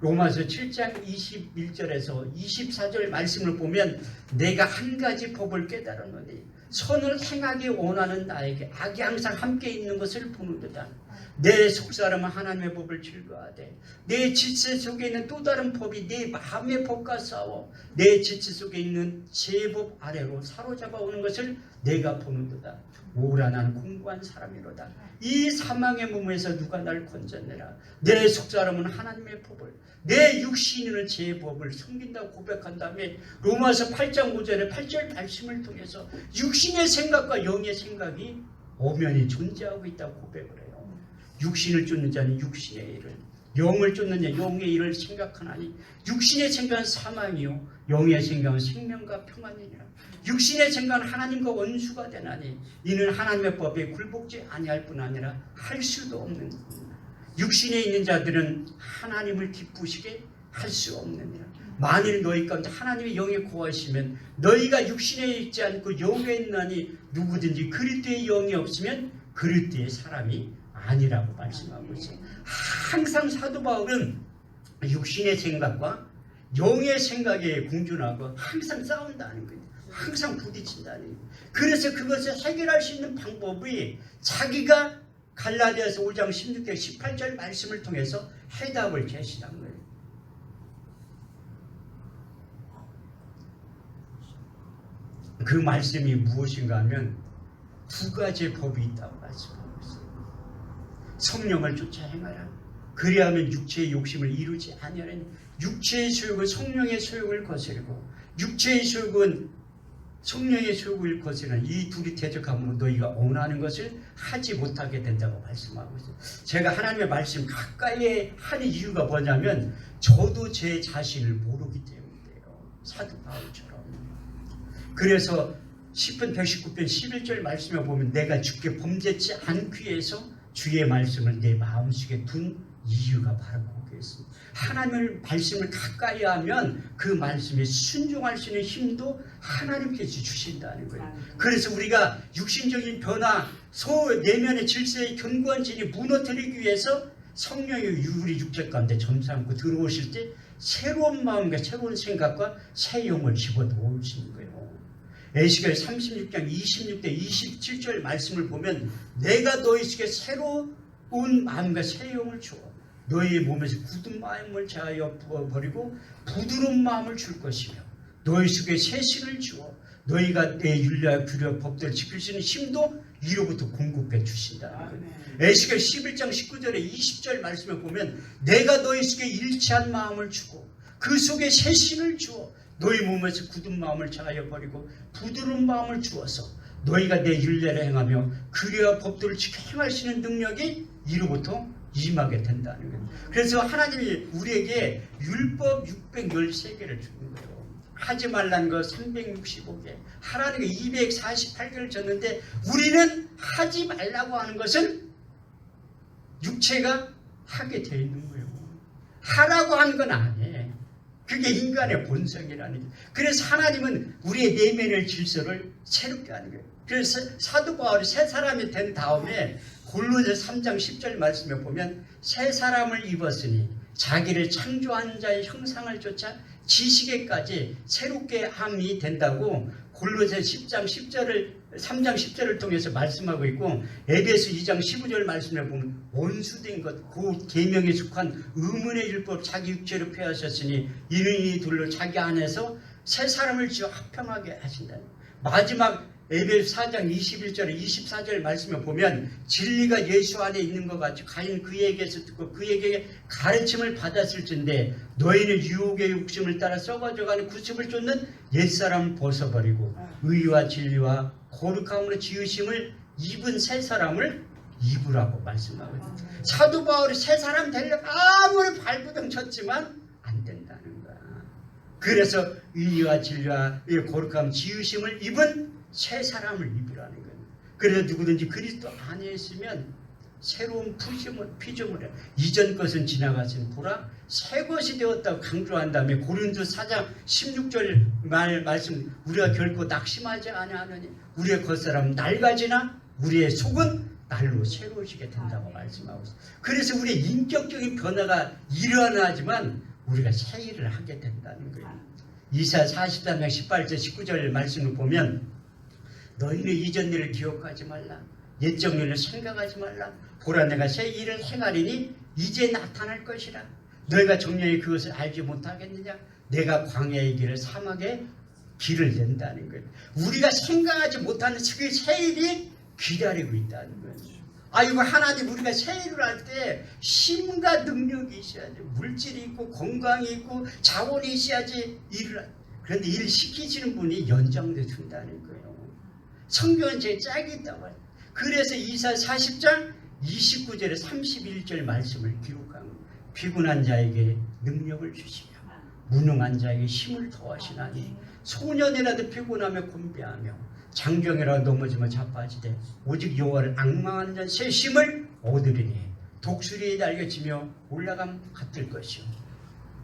로마서 7장 21절에서 24절 말씀을 보면 내가 한 가지 법을 깨달았노니 선을 행하기 원하는 나에게 악이 항상 함께 있는 것을 보는도다. 내 속사람은 하나님의 법을 즐거워하되 내 지체 속에 있는 또 다른 법이 내 마음의 법과 싸워 내 지체 속에 있는 제법 아래로 사로잡아 오는 것을 내가 보는도다. 오라 나는 공고한 사람이로다. 이 사망의 몸에서 누가 날 건졌느라. 내 속사람은 하나님의 법을 내 육신은 제 법을 섬긴다고 고백한 다음에 로마서 8장 5절에 8절 말씀을 통해서 육신의 생각과 영의 생각이 엄연히 존재하고 있다고 고백을 해요. 육신을 쫓는 자는 육신의 일을, 영을 쫓는 자는 영의 일을 생각하나니 육신의 생각은 사망이요 영의 생각은 생명과 평안이니라. 육신의 생각은 하나님과 원수가 되나니 이는 하나님의 법에 굴복지 아니할 뿐 아니라 할 수도 없는 것입니다. 육신에 있는 자들은 하나님을 기쁘시게 할 수 없느니라. 만일 너희 가운데 하나님의 영에 거하시면 너희가 육신에 있지 않고 영에 있나니 누구든지 그리스도의 영이 없으면 그리스도의 사람이 아니라고 말씀하고 있어요. 항상 사도 바울은 육신의 생각과 영의 생각에 공존하고 항상 싸운다는 거예요. 항상 부딪힌다는 거예요. 그래서 그것을 해결할 수 있는 방법이 자기가 갈라디아서 5장 16절 18절 말씀을 통해서 해답을 제시한 거예요. 그 말씀이 무엇인가 하면 두 가지의 법이 있다고 말씀하고 있어요. 성령을 쫓아 행하라. 그리하면 육체의 욕심을 이루지 아니하리니 육체의 소욕은 성령의 소욕을 거스르고 육체의 소욕은 성령의 소욕을 거스르는 이 둘이 대적함으로 너희가 원하는 것을 하지 못하게 된다고 말씀하고 있어요. 제가 하나님의 말씀 가까이 하는 이유가 뭐냐면 저도 제 자신을 모르기 때문이에요. 사도 바울처럼. 그래서 10편 119편 11절 말씀에 보면 내가 주께 범죄치 않기 위해서 주의 말씀을 내 마음속에 둔 이유가 바로 거기에 있습니다. 하나님의 말씀을 가까이 하면 그 말씀에 순종할 수 있는 힘도 하나님께서 주신다는 거예요. 그래서 우리가 육신적인 변화, 내면의 질서의 견고한 진이 무너뜨리기 위해서 성령이 우리 육체 가운데 점삼고 들어오실 때 새로운 마음과 새로운 생각과 새 영을 집어넣으시는 거예요. 에스겔 36장 26대 27절 말씀을 보면 내가 너희 속에 새로운 마음과 새 영을 주어 너희의 몸에서 굳은 마음을 제하여 부어버리고 부드러운 마음을 줄 것이며 너희 속에 새 신을 주어 너희가 내 율례와 규례와 법들을 지킬 수 있는 힘도 위로부터 공급해 주신다는 거예요. 에스겔 11장 19절에 20절 말씀을 보면 내가 너희 속에 일치한 마음을 주고 그 속에 새 신을 주어 너희 몸에서 굳은 마음을 제하여 버리고 부드러운 마음을 주어서 너희가 내 율례를 행하며 그리와 법도를 지켜 행하시는 능력이 이로부터 임하게 된다는 거예요. 그래서 하나님이 우리에게 율법 613개를 주는 거예요. 하지 말라는 거 365개, 하라는 거 248개를 줬는데 우리는 하지 말라고 하는 것은 육체가 하게 되어 있는 거예요. 하라고 하는 건 아니에요. 그게 인간의 본성이라는 거예요. 그래서 하나님은 우리의 내면의 질서를 새롭게 하는 거예요. 그래서 사도 바울이 새 사람이 된 다음에 골로새 3장 10절 말씀에 보면 새 사람을 입었으니 자기를 창조한 자의 형상을 쫓아 지식에까지 새롭게 함이 된다고 골로새 10장 10절을 3장 10절을 통해서 말씀하고 있고, 에베소 2장 15절 말씀에 보면 원수된 것 그 계명에 속한 의문의 율법 자기 육체로 폐하셨으니 이는 이 둘로 자기 안에서 새 사람을 지어 합평하게 하신다. 마지막 에베소 4장 21절 24절 말씀에 보면 진리가 예수 안에 있는 것 같이 가인 그에게서 듣고 그에게 가르침을 받았을진데 너희는 유혹의 욕심을 따라 썩어져가는 구습을 쫓는 옛사람을 벗어버리고 의와 진리와 거룩함으로 지으심을 입은 새 사람을 입으라고 말씀하거든요. 사도 바울이 새 사람 되려고 아무리 발부둥 쳤지만 안 된다는 거야. 그래서 의와 진리와 거룩함 지으심을 입은 새 사람을 입으라는 거예요. 그래서 누구든지 그리스도 안에 있으면 새로운 피조물이야. 이전 것은 지나가신 보라 새 것이 되었다고 강조한 다음에 고린도 4장 16절 말씀 우리가 결코 낙심하지 아니하느니 우리의 겉사람은 낡아지나 우리의 속은 날로 새로워지게 된다고 말씀하고 있어요. 그래서 우리의 인격적인 변화가 일어나지만 우리가 새 일을 하게 된다는 거예요. 이사야 43장 18절 19절 말씀을 보면 너희는 이전 일을 기억하지 말라. 옛적 일을 생각하지 말라. 보라 내가 새 일을 행하리니 이제 나타날 것이라. 너희가 정령이 그것을 알지 못하겠느냐. 내가 광야의 길을 사막에 길을 낸다는 거예요. 우리가 생각하지 못하는 그 새 일이 기다리고 있다는 거예요. 이거 하나님 우리가 새 일을 할 때 힘과 능력이 있어야지. 물질이 있고 건강이 있고 자원이 있어야지 일을. 그런데 일을 시키시는 분이 연장돼 준다는 거예요. 성경은 제 짝이 있다고 해요. 그래서 이사야 40장 29절에 31절 말씀을 기록하고 피곤한 자에게 능력을 주시며 무능한 자에게 힘을 더하시나니 소년이라도 피곤하며 곤배하며 장정이라도 넘어지며 자빠지되 오직 여호와를 앙망하는 자 새 힘을 얻으리니 독수리에 달겨지며 올라감 같을 것이요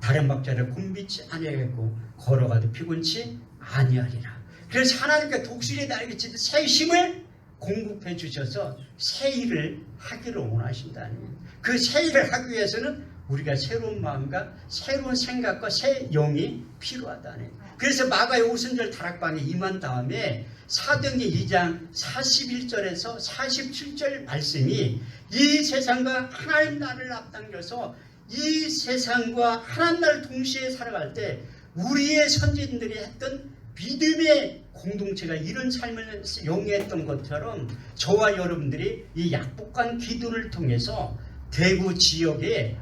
다른 박자를 곤비치 아니하겠고 걸어가도 피곤치 아니하리라. 그래서 하나님께 독수리에 달겨지듯 새 힘을 공급해 주셔서 새 일을 하기를 원하신다는 거예요. 그 새 일을 하기 위해서는 우리가 새로운 마음과 새로운 생각과 새 영이 필요하다는 거예요. 그래서 마가의 오순절 다락방에 임한 다음에 사도행전 2장 41절에서 47절 말씀이 이 세상과 하나님 나라를 앞당겨서 이 세상과 하나님 나라를 동시에 살아갈 때 우리의 선진들이 했던 믿음의 공동체가 이런 삶을 영위했던 것처럼 저와 여러분들이 이 약복한 기도를 통해서 대구 지역에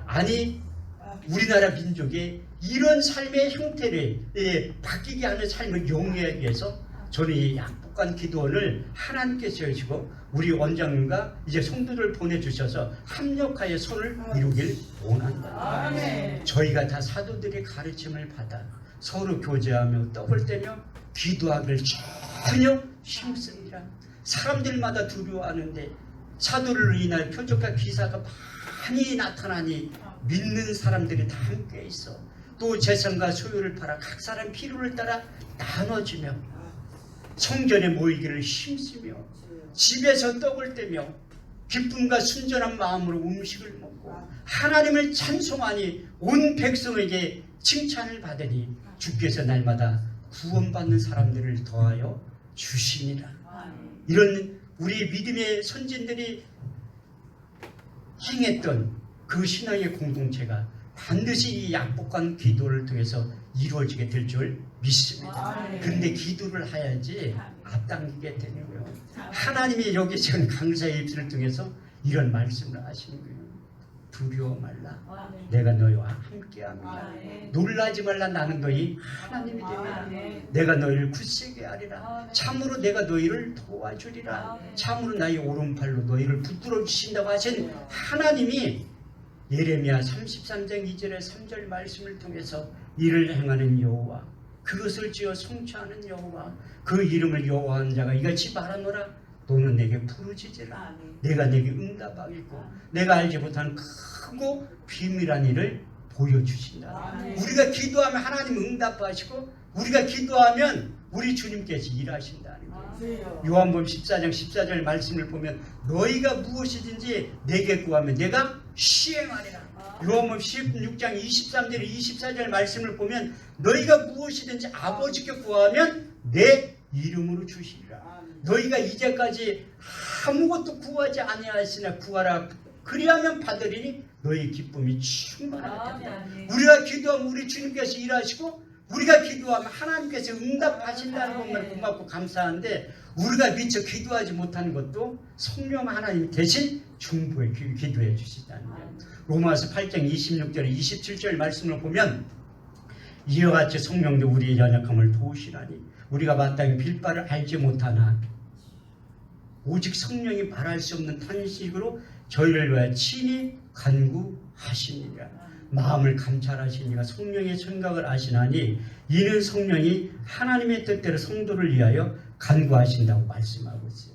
우리나라 민족의 이런 삶의 형태를 바뀌게 하는 삶을 영위하기 위해서 저는 이 약복한 기도원을 하나님께서 해주시고 우리 원장님과 이제 성도를 보내주셔서 합력하여 손을 이루길 원한다. 저희가 다 사도들의 가르침을 받아 서로 교제하며 떡을 떼며 기도하기를 전혀 힘씁니다. 사람들마다 두려워하는데 사도를 인하여 표적과 기사가 많이 나타나니 믿는 사람들이 다 함께 있어. 또 재산과 소유를 팔아 각 사람 필요를 따라 나눠주며 성전에 모이기를 힘쓰며 집에서 떡을 떼며 기쁨과 순전한 마음으로 음식을 먹고 하나님을 찬송하니 온 백성에게 칭찬을 받으니 주께서 날마다 구원받는 사람들을 더하여 주시니라. 이런 우리 믿음의 선진들이 행했던 그 신앙의 공동체가 반드시 이 약복한 기도를 통해서 이루어지게 될 줄 믿습니다. 그런데 기도를 해야지 앞당기게 되는 거예요. 하나님이 여기 지금 강사의 입술을 통해서 이런 말씀을 하시는 거예요. 두려워 말라. 내가 너희와 함께합니다. 놀라지 말라. 나는 너희 하나님이 되리라. 내가 너희를 굳세게 하리라. 참으로 내가 너희를 도와주리라. 참으로 나의 오른팔로 너희를 붙들어 주신다고 하신 하나님이 예레미야 33장 2절에 3절 말씀을 통해서 이를 행하는 여호와, 그것을 지어 성취하는 여호와, 그 이름을 여호와하는 자가 이같이 말하노라. 너는 내게 부르짖으라. 내가 내게 응답하겠고 내가 알지 못하는 크고 비밀한 일을 보여주신다. 우리가 기도하면 하나님 응답하시고 우리가 기도하면 우리 주님께서 일하신다는 거예요. 요한복음 14장 14절 말씀을 보면 너희가 무엇이든지 내게 구하면 내가 시행하리라. 요한복음 16장 23절 24절 말씀을 보면 너희가 무엇이든지 아버지께 구하면 내 이름으로 주시리라. 너희가 이제까지 아무것도 구하지 아니하였으나 구하라. 그리하면 받으리니 너희 기쁨이 충만하겠다. 우리가 기도하면 우리 주님께서 일하시고 우리가 기도하면 하나님께서 응답하신다는 것만 고맙고 감사한데 우리가 미처 기도하지 못하는 것도 성령 하나님 대신 중보에 기도해 주시다는 거예요. 로마서 8장 26절 27절 말씀을 보면 이와 같이 성령도 우리의 연약함을 도우시라니 우리가 마땅히 빌 바를 알지 못하나 오직 성령이 말할 수 없는 탄식으로 저희를 위하여 친히 간구하시니라. 마음을 감찰하시니가 성령의 생각을 아시나니 이는 성령이 하나님의 뜻대로 성도를 위하여 간구하신다고 말씀하고 있어요.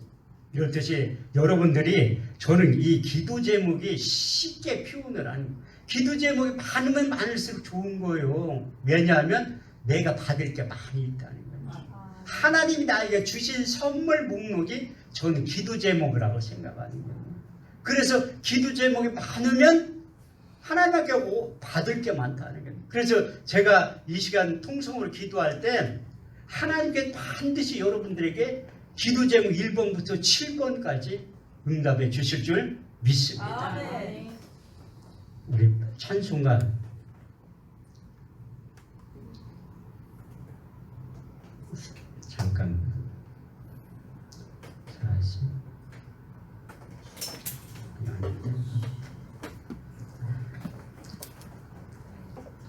이렇듯이 여러분들이 저는 이 기도 제목이 쉽게 표현을 하는 거예요. 기도 제목이 많으면 많을수록 좋은 거예요. 왜냐하면 내가 받을 게 많이 있다는 거예요. 하나님이 나에게 주신 선물 목록이 저는 기도 제목이라고 생각하는 거예요. 그래서 기도 제목이 많으면 하나님께 받을 게 많다는 거예요. 그래서 제가 이 시간 통성으로 기도할 때 하나님께 반드시 여러분들에게 기도 제목 1번부터 7번까지 응답해 주실 줄 믿습니다. 우리 찬송가 잠깐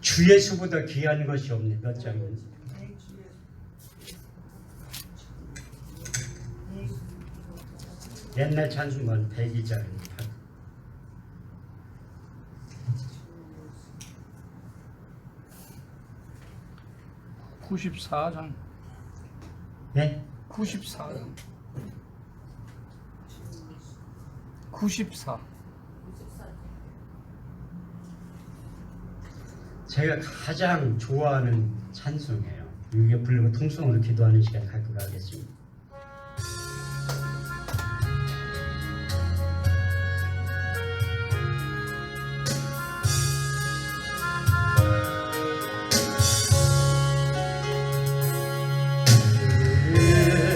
주 예수보다 귀한 것이 없네. 몇 장이니? 옛날 찬송가는 102장 94장. 네? 94장. 94. 제가 가장 좋아하는 찬송이에요. 이게 부르고 통성으로 기도하는 시간 갖고 가겠습니다.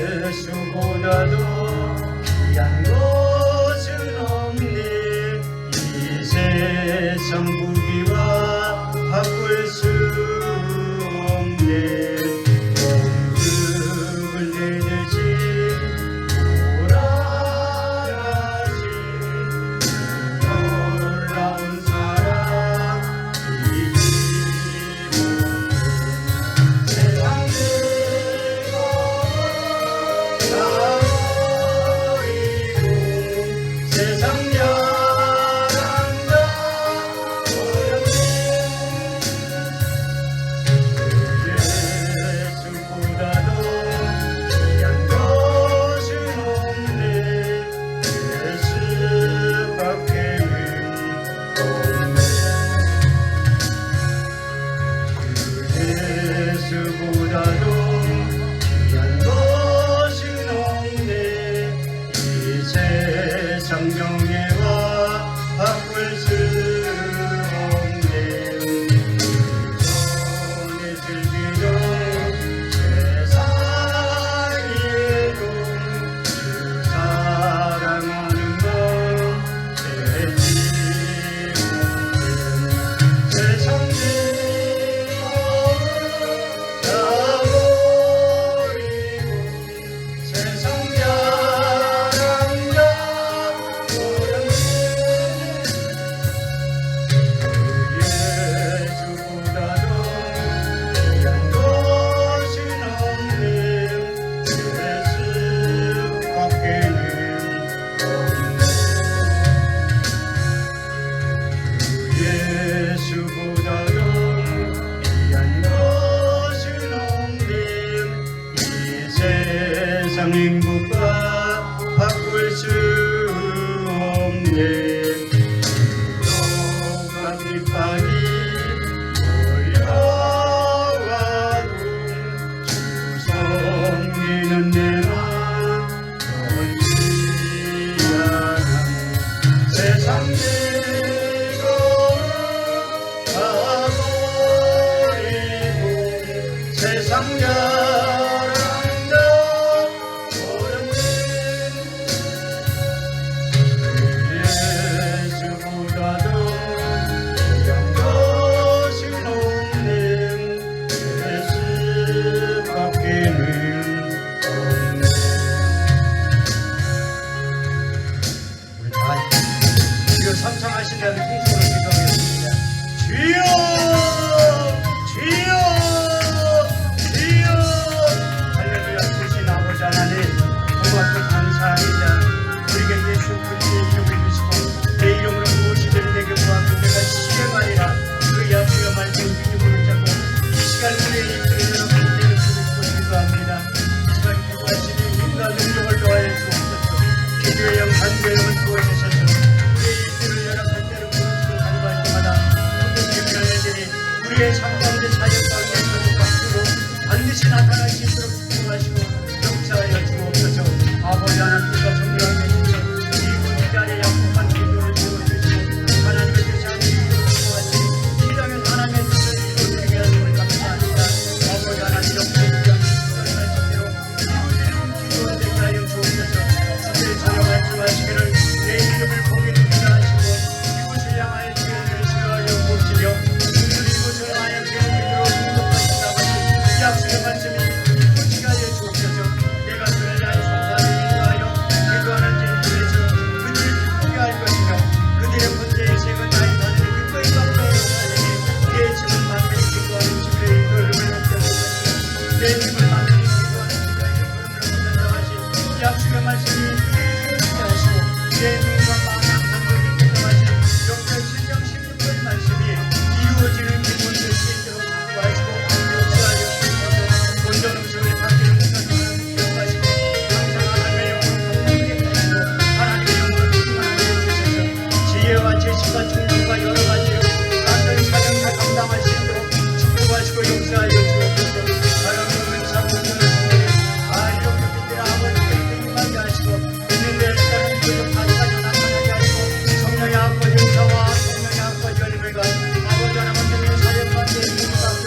예수보다도 귀한 것은 없네. 이 세상 부귀와 바꿀 수 없네. 영죽을 내듯이 돌아가신 놀라운 사랑 이기 못해. 세상 세상 자랑다 버렸네. 가운데 사역 가운데 박수로 반드시 나타날 수 있도록 축복하시고 역사하여 주옵소서. 아버지 하나님과 성령의 주셔 이곳 자리에 약속한 기도를 세워주시고 하나님의 뜻이 아니기로 축복하시니 이 땅에 하나님의 뜻을 이루어지게 하심을 감사합니다. 아버지 하나님 역사에 대한 기도를 말씀대로 이루어지는 기도가 되게 하여 주옵소서. 주의 전혀 말씀하시기를 내 이름을 거기 두리라 하시고 이곳을 향하여 주의 시도하여 보시며 주를 이곳을 향하여 주의 믿으러 공격하신다고 하신 이 약속의 말씀이 이루어지게 하여 주옵소서. 내가 그를 향해 성사를 인도하여 기도하는 진리에서 그들을 기쁘게 할 것이며 그들의 문제의 색은 나의 하늘의 기꺼이 갚아야 하시니 내 집을 만들이 기도하는 집의 흐름을 높여줄 것이며 내 집을 만들이 기도하는 집의 흐름을 높여준다고 하신 이 약속의 말씀이 이루어지게 하시고 내 눈과 마음을 간절히 기도하신 역대 7장 16절 말씀이 이루어지는 기본될 수 있도록 도와주시고 역사하여 주옵소서. 온전한 소리 받기를 못하는 기억하시고 항상 하나님의 영을 감당하게 하시고 하나님의 영을 충만하게 해주셔서 지혜와 지식과 충동과 여러 가지로 간절히 사역을 감당할 수 있도록 축복하시고 역사하여 주옵소서. 하나님은 사모님을 이렇게 믿으라 아버지께 임하게 하시고 있는 데를 따른 그저 가지가지 나타나게 하시고 성령의 아버지 은사와 성령의 아버지 열매가 아버지 하나님의 사역 가운데 있는 가운데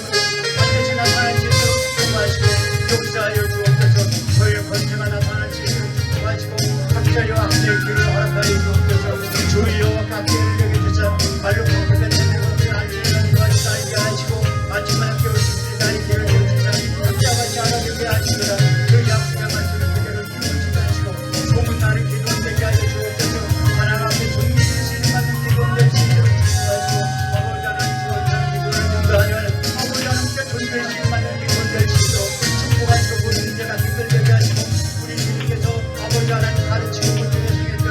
반드시 나타날 수 있도록 축복하시고 역사하여 주옵소서. 저의 권세가 나타날 수 있도록 축복하시고 각자와 함께 길을 허락하여 주옵소서. 주여 각자를 여겨주사 발로 걷게 되는 것을 안전하게 살게 하시고 아침마다 깨우시기 나의 길을 여겨주사 각자같이 알아주게 하시더라. 그 약속의 말씀을 그대로 이루어지게 하시고 소문나는 기도원 되게 하여 주옵소서. 하나님 앞에 존귀를 받는 기도원 될 수 있도록 축복하시고 아버지 하나님 주어지는 기도를 능가하여 아버지 하나님께 존귀를 받는 기도원 될 수 있도록 축복하시고 모든 문제가 해결되게 하시고 우리 주님께서 아버지 하나님 가르치고 모든 생겼던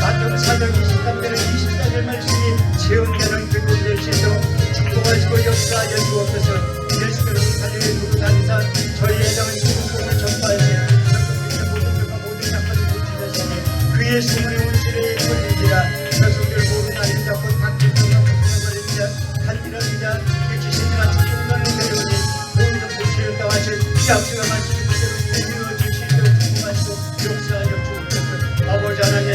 마태복음 4장 23절에 24절 말씀이 체험되는 기도원 될 수 있도록 축복하시고 역사하여 주옵소서. 예수 그리스도 살리는 누구 다니사 저희 애당은 지금복을 전파하시네 모든 교가 모든 약화를 고치셨으니 그의 소문의 온실에 걸리지라 저속들 모든 날인 자곧 각기 종과 고통에 걸리자 간디라기자 일치신이나 축복만을 내려오니 몸이 보시렸다고 하신 약속의 말씀이 그대로 이루어질 수 있도록 축복하시고 역사하여 주옵소서. 아버지 하나님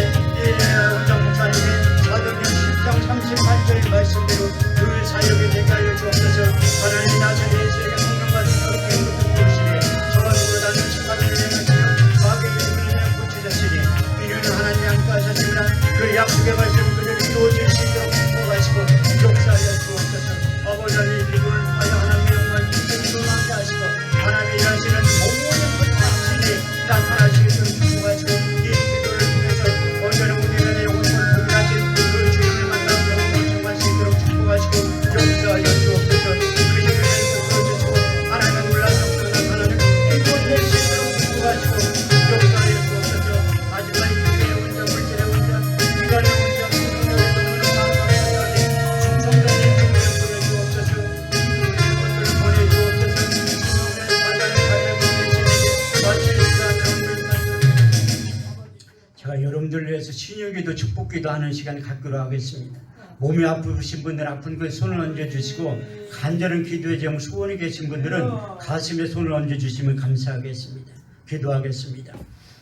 원장 목사님의 사도행 10장 38절 말씀대로 그 사역에 되게 하여 주옵소서. 하나님 나사렛 예수에게 성령과 능력으로 행복을 주시니 저만으로 다는 축하를 행하시며 마귀의 이름을 고치셨으니 이는 하나님이 함께 하셨으나 그 약속의 말씀 그대로 이루어질 수 있도록 축복하시고 역사하여 주옵소서. 아버지 하나님 기도를 하여 하나님의 영광 기도를 함께 하시고 하나님이 일하시는 모든 것 당신이 나타나시게 축복하시고 이 기도를 통해서 언제나 우리의 영혼을 공유하신 그 주님을 만나고 영혼을 정할 수 있도록 축복하시고 역사하여 주옵소서. 그 일을 주시고 하나님의 놀라운 역사가 나타나는 기도를 낼 수 있도록 축복하시고 역사하여 주옵소서. 아직까지 교회의 혼자 물질의 혼자 인간의 혼자 성령의 혼자 마음의 충성된 예수님을 보내주옵소서. 이분들을 보내주옵소서. 주님의 바다를 잘 보내주시니 마치 제가 여러분들 위해서 신유기도 축복기도 하는 시간 갖기로 하겠습니다. 몸이 아프신 분들 아픈 그 손을 얹어주시고 간절한 기도의 제목 소원이 계신 분들은 가슴에 손을 얹어주시면 감사하겠습니다. 기도하겠습니다.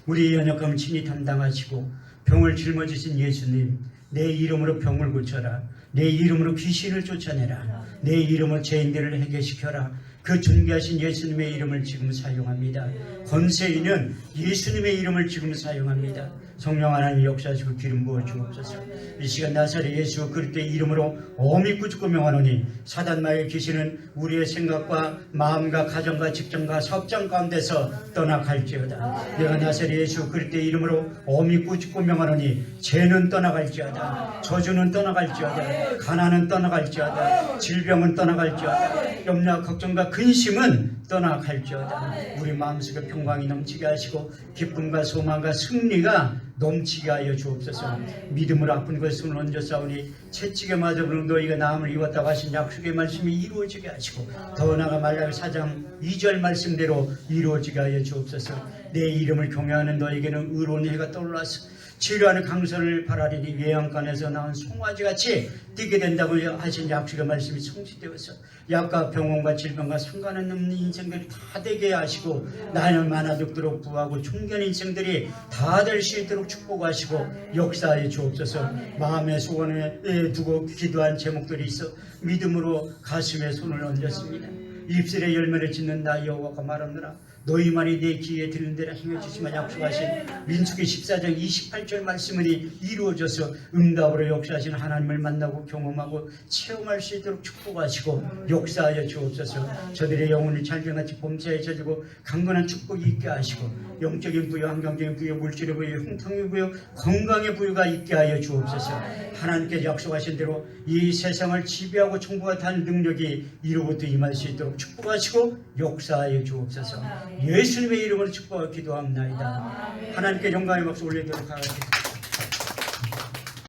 우리 연약함을 친히 담당하시고 병을 짊어지신 예수님, 내 이름으로 병을 고쳐라. 내 이름으로 귀신을 쫓아내라. 내 이름으로 죄인들을 해결시켜라. 그 존귀하신 예수님의 이름을 지금 사용합니다. 권세 있는 예수님의 이름을 지금 사용합니다. 성령 하나님 역사하시고 기름 부어 주옵소서. 이 시간 나사렛 예수 그리스도의 이름으로 어미 꾸짖고 명하노니 사단마의 귀신은 우리의 생각과 마음과 가정과 직장과 사업장 가운데서 떠나갈지어다. 내가 나사렛 예수 그리스도의 이름으로 어미 꾸짖고 명하노니 죄는 떠나갈지어다. 저주는 떠나갈지어다. 가난은 떠나갈지어다. 질병은 떠나갈지어다. 염려 걱정과 근심은 떠나갈지어다. 우리 마음속에 평강이 넘치게 하시고 기쁨과 소망과 승리가 넘치게 하여 주옵소서. 믿음으로 아픈 것을 얹어 싸우니 채찍에 맞아보는 너희가 나음을 입었다고 하신 약속의 말씀이 이루어지게 하시고 더 나아가 말라기 4장 2절 말씀대로 이루어지게 하여 주옵소서. 내 이름을 경외하는 너에게는 의로운 해가 떠올라서 치료하는 강선을 바라리니 외양간에서 나온 송아지같이 뛰게 된다고 하신 약속의 말씀이 성취되어서 약과 병원과 질병과 상관없는 인생들이 다 되게 하시고 나이는 많아졌도록 부하고 중견 인생들이 다 될 수 있도록 축복하시고 역사에 주옵소서. 마음의 소원에 두고 기도한 제목들이 있어 믿음으로 가슴에 손을 얹었습니다. 입술에 열매를 짓는 나 여호와가 말하느라 너희만이 내 귀에 들는 대로 행해주시면 약속하신 민수기 14장 28절 말씀은 이루어져서 응답으로 역사하신 하나님을 만나고 경험하고 체험할 수 있도록 축복하시고 역사하여 주옵소서. 저들의 영혼을 잘경같이 범사에 젖고 강건한 축복이 있게 하시고 영적인 부여, 환경적인 부여, 물질의 부여, 형통의 부여, 건강의 부여가 있게 하여 주옵소서. 하나님께 약속하신 대로 이 세상을 지배하고 총부하는 능력이 이로부터 임할 수 있도록 축복하시고 역사하여 주옵소서. 예수님의 이름으로 축복하고 기도합나이다. 하나님께 영광의 박수 올리도록 하겠습니다.